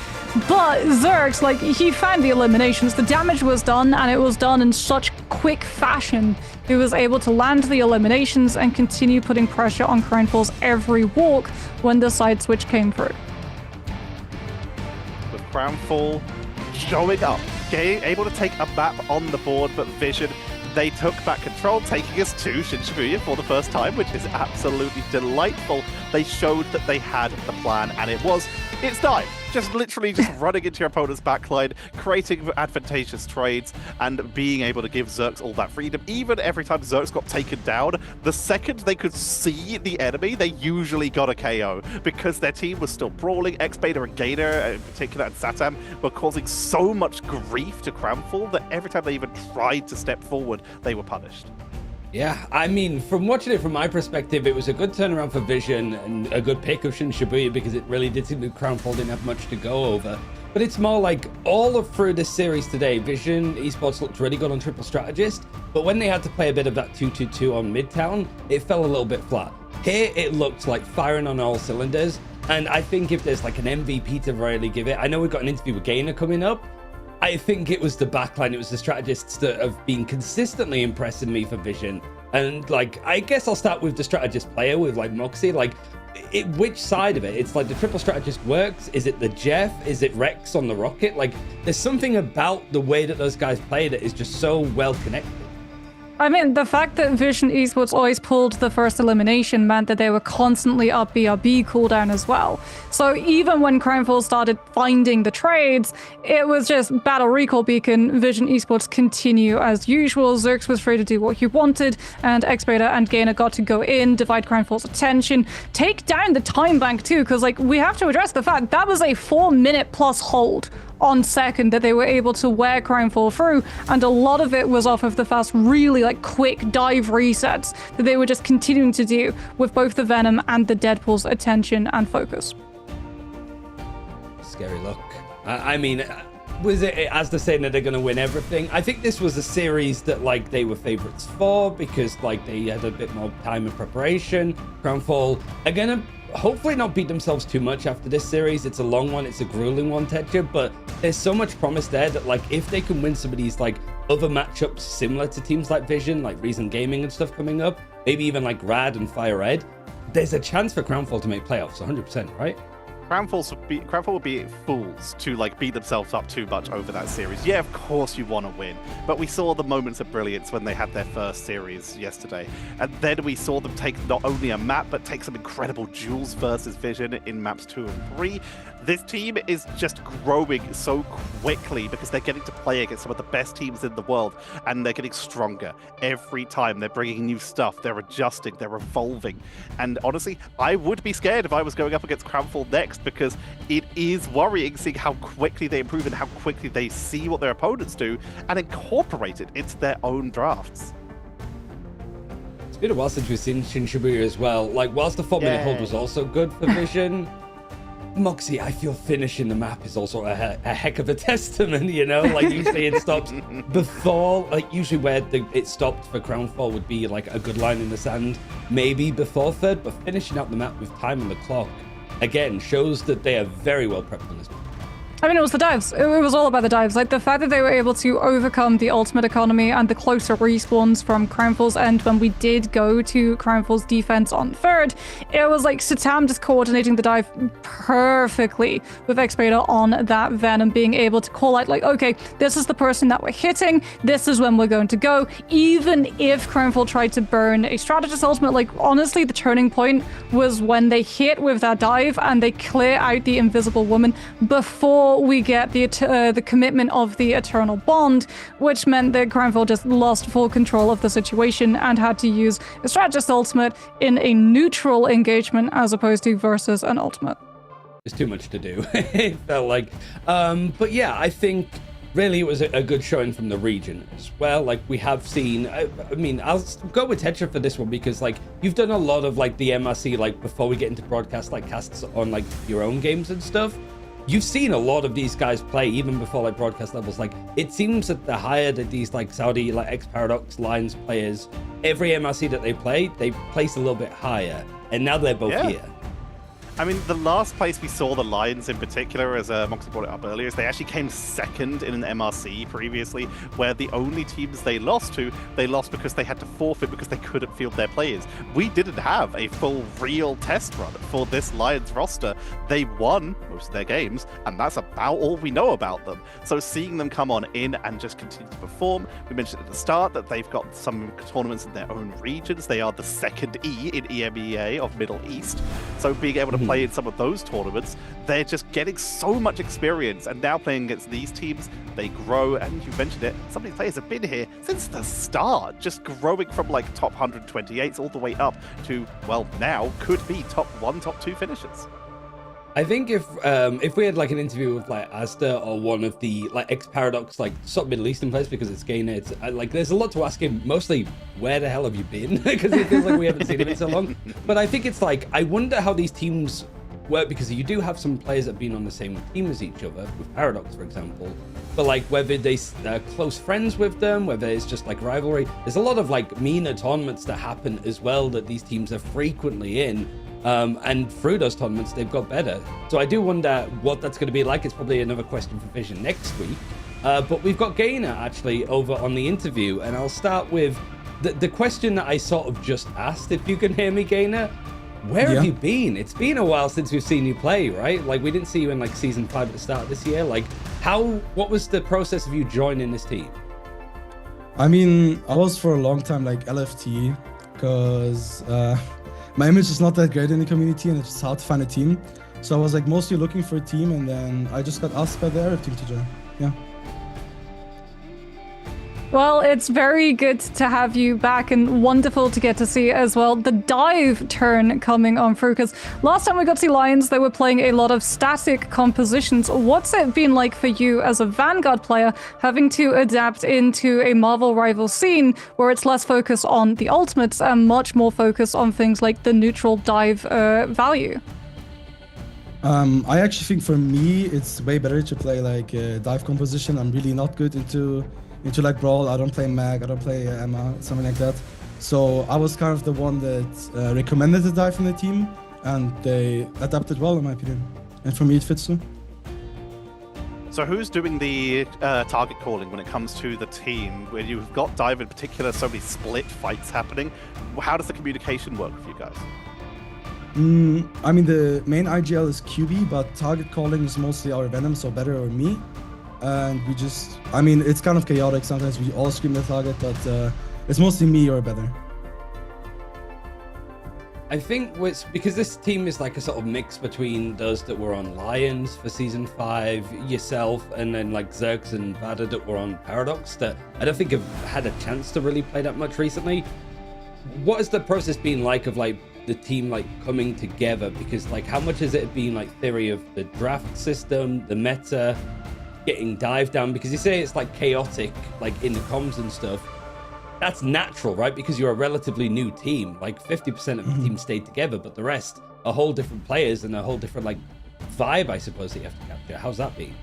But Zerx, like, he found the eliminations, the damage was done, and it was done in such quick fashion. He was able to land the eliminations and continue putting pressure on Crownfall's every walk when the side switch came through. With Crownfall showing up, able to take a map on the board, but Vision, they took back control, taking us to Shin Shibuya for the first time, which is absolutely delightful. They showed that they had the plan, and it's dive. Just literally just running into your opponent's backline, creating advantageous trades, and being able to give Zerx all that freedom. Even every time Zerx got taken down, the second they could see the enemy, they usually got a KO, because their team was still brawling. X-Beta and Gator, in particular, and Satam, were causing so much grief to Crownfall that every time they even tried to step forward, they were punished. Yeah, I mean, from watching it from my perspective, it was a good turnaround for Vision and a good pick of Shin Shibuya because it really did seem that Crownfall didn't have much to go over. But it's more like all through this series today, Vision Esports looked really good on Triple Strategist, but when they had to play a bit of that 2-2-2 on Midtown, it fell a little bit flat. Here, it looked like firing on all cylinders, and I think if there's like an MVP to really give it, I know we've got an interview with Gainer coming up. I think it was the backline, it was the strategists that have been consistently impressing me for Vision. And like, I guess I'll start with the strategist player with like Moxie. Like, which side of it? It's like the triple strategist works. Is it the Jeff? Is it Rex on the Rocket? Like, there's something about the way that those guys play that is just so well connected. I mean, the fact that Vision Esports always pulled the first elimination meant that they were constantly up BRB cooldown as well. So even when Crownfall started finding the trades, it was just Battle Recall Beacon, Vision Esports continue as usual. Zerx was free to do what he wanted, and Xbeta and Gainer got to go in, divide Crownfall's attention, take down the time bank too, because like we have to address the fact that was a 4-minute plus hold on second that they were able to wear Crownfall through, and a lot of it was off of the fast, really like quick dive resets that they were just continuing to do with both the Venom and the Deadpool's attention and focus. Scary look. I mean, was it as they're saying that they're going to win everything? I think this was a series that like they were favorites for because like they had a bit more time and preparation. Crownfall are going to hopefully not beat themselves too much after this series. It's a long one, it's a grueling one, Tetcher, but there's so much promise there that like if they can win some of these like other matchups similar to teams like Vision, like Reason Gaming and stuff coming up, maybe even like Rad and Fire Red, there's a chance for Crownfall to make playoffs 100%, right? Crownfall would be fools to like beat themselves up too much over that series. Yeah, of course you want to win, but we saw the moments of brilliance when they had their first series yesterday, and then we saw them take not only a map but take some incredible duels versus Vision in maps 2 and 3. This team is just growing so quickly because they're getting to play against some of the best teams in the world, and they're getting stronger every time. They're bringing new stuff, they're adjusting, they're evolving, and honestly, I would be scared if I was going up against Crownfall next, because it is worrying seeing how quickly they improve and how quickly they see what their opponents do and incorporate it into their own drafts. It's been a while since we've seen Shin Shibuya as well. Like, whilst the 4-minute hold was also good for Vision, Moxie, I feel finishing the map is also a heck of a testament, you know? Like, usually it stops before, like, usually where it stopped for Crownfall would be, like, a good line in the sand, maybe before third, but finishing out the map with time on the clock, again, shows that they are very well prepped on this map. I mean, it was the dives. It was all about the dives. Like, the fact that they were able to overcome the ultimate economy and the closer respawns from Crownfall's end when we did go to Crownfall's defense on third, it was like Satam just coordinating the dive perfectly with Xbeta on that Venom, being able to call out, like, okay, this is the person that we're hitting, this is when we're going to go. Even if Crownfall tried to burn a strategist ultimate, like, honestly, the turning point was when they hit with that dive and they clear out the invisible woman before we get the commitment of the Eternal Bond, which meant that Crownfall just lost full control of the situation and had to use a strategist ultimate in a neutral engagement as opposed to versus an ultimate. There's too much to do, it felt like. But yeah, I think really it was a good showing from the region as well. Like, we have seen, I mean, I'll go with Tetra for this one because like you've done a lot of like the MRC, like before we get into broadcast, like casts on like your own games and stuff. You've seen a lot of these guys play even before like broadcast levels. Like, it seems that the higher that these like Saudi, like X-Paradox, Lions players, every MRC that they place a little bit higher, and now they're both here. I mean, the last place we saw the Lions in particular, as Moxie brought it up earlier, is they actually came second in an MRC previously, where the only teams they lost to, they lost because they had to forfeit because they couldn't field their players. We didn't have a full real test run for this Lions roster. They won most of their games, and that's about all we know about them. So seeing them come on in and just continue to perform, we mentioned at the start that they've got some tournaments in their own regions. They are the second E in EMEA of Middle East. So being able to play in some of those tournaments, they're just getting so much experience, and now playing against these teams, they grow. And you mentioned it, some of these players have been here since the start, just growing from like top 128s all the way up to, well, now could be top 1, top 2 finishers. I think if we had like an interview with like Asda or one of the like ex-Paradox like sort of Middle Eastern players, because it's Gainer, it's like there's a lot to ask him. Mostly, where the hell have you been? Because it feels like we haven't seen him in so long. But I think it's like, I wonder how these teams work, because you do have some players that have been on the same team as each other, with Paradox, for example. But like whether they're close friends with them, whether it's just like rivalry. There's a lot of like MENA tournaments that happen as well that these teams are frequently in. And through those tournaments, they've got better. So I do wonder what that's going to be like. It's probably another question for Vision next week. But we've got Gainer actually over on the interview, and I'll start with the question that I sort of just asked, if you can hear me, Gainer. Where have you been? It's been a while since we've seen you play, right? Like, we didn't see you in like season 5 at the start of this year. Like, what was the process of you joining this team? I mean, I was for a long time like LFT, because my image is not that great in the community and it's hard to find a team. So I was like mostly looking for a team, and then I just got asked by the Arab team to join. Yeah. Well, it's very good to have you back, and wonderful to get to see as well the dive turn coming on through, because last time we got to see Lions, they were playing a lot of static compositions. What's it been like for you as a Vanguard player, having to adapt into a Marvel rival scene where it's less focus on the ultimates and much more focus on things like the neutral dive value? I actually think for me, it's way better to play like dive composition. I'm really not good into like Brawl. I don't play Mag, I don't play EMEA, something like that. So I was kind of the one that recommended the dive from the team, and they adapted well in my opinion. And for me it fits too. So who's doing the target calling when it comes to the team? Where you've got dive in particular, so many split fights happening. How does the communication work with you guys? I mean, the main IGL is QB, but target calling is mostly our Venom, so better or me. And we just, I mean, it's kind of chaotic. Sometimes we all scream the target, but it's mostly me or better. I think because this team is like a sort of mix between those that were on Lions for season 5, yourself, and then like Zerx and Vada that were on Paradox, that I don't think have had a chance to really play that much recently. What has the process been like of like the team like coming together? Because like, how much has it been like theory of the draft system, the meta, getting dive down? Because you say it's like chaotic, like in the comms and stuff. That's natural, right? Because you're a relatively new team. Like 50% of the team stayed together, but the rest are whole different players and a whole different like vibe, I suppose, that you have to capture. How's that been?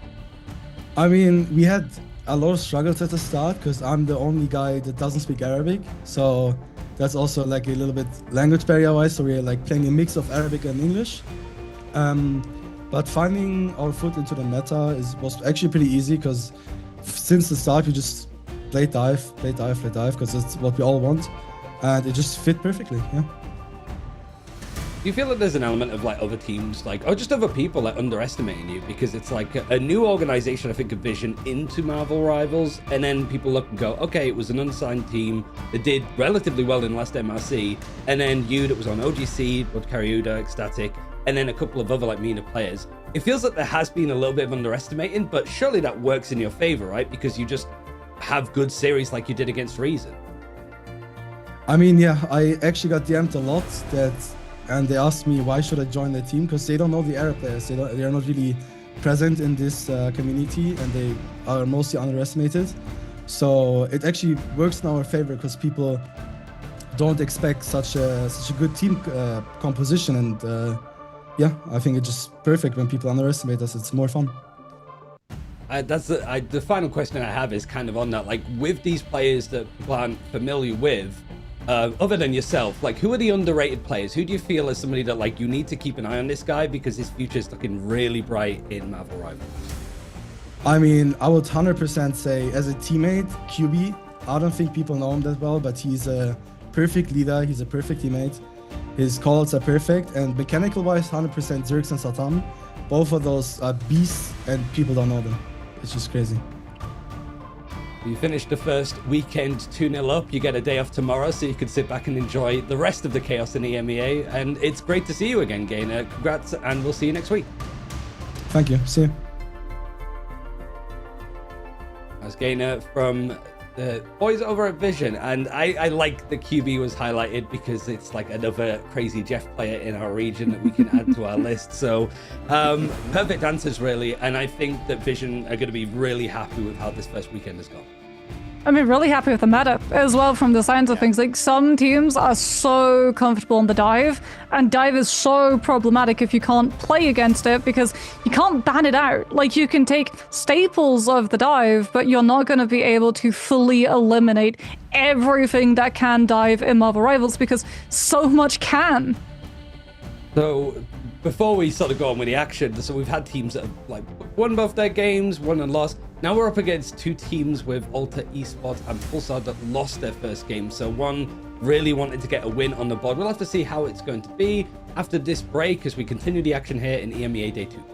I mean, we had a lot of struggles at the start because I'm the only guy that doesn't speak Arabic. So that's also like a little bit language barrier-wise. So we're like playing a mix of Arabic and English. But finding our foot into the meta was actually pretty easy, because since the start we just play dive, because it's what we all want, and it just fit perfectly. Yeah. Do you feel that there's an element of like other teams, like, or just other people like underestimating you, because it's like a new organization, I think, of Vision into Marvel Rivals, and then people look and go, okay, it was an unsigned team that did relatively well in last MRC, and then you that was on OGC, Bud Karyuda, Ecstatic, and then a couple of other like MENA players. It feels like there has been a little bit of underestimating, but surely that works in your favor, right? Because you just have good series like you did against Reason. I mean, yeah, I actually got DM'd a lot and they asked me why should I join the team, because they don't know the Arab players. They are not really present in this community, and they are mostly underestimated. So it actually works in our favor, because people don't expect such a good team composition, and yeah, I think it's just perfect when people underestimate us. It's more fun. That's the final question I have is kind of on that. Like, with these players that people aren't familiar with, other than yourself, like, who are the underrated players? Who do you feel is somebody that like you need to keep an eye on this guy, because his future is looking really bright in Marvel Rivals? I mean, I would 100% say as a teammate, QB. I don't think people know him that well, but he's a perfect leader. He's a perfect teammate. His calls are perfect, and mechanical-wise, 100% Zerx and Satan. Both of those are beasts, and people don't know them. It's just crazy. You finished the first weekend 2-0 up. You get a day off tomorrow, so you can sit back and enjoy the rest of the chaos in the EMEA. And it's great to see you again, Gainer. Congrats, and we'll see you next week. Thank you. See you. As Gainer from boys over at Vision, and I like the QB was highlighted because it's like another crazy Jeff player in our region that we can add to our list. So perfect answers really, and I think that Vision are going to be really happy with how this first weekend has gone. I mean, really happy with the meta as well from the signs of things. Like, some teams are so comfortable on the dive, and dive is so problematic if you can't play against it because you can't ban it out. Like, you can take staples of the dive, but you're not going to be able to fully eliminate everything that can dive in Marvel Rivals because so much can. So before we sort of go on with the action, so we've had teams that have like won both their games, won and lost. Now we're up against two teams with Alter Esports and Pulsar that lost their first game. So one really wanted to get a win on the board. We'll have to see how it's going to be after this break as we continue the action here in EMEA Day 2.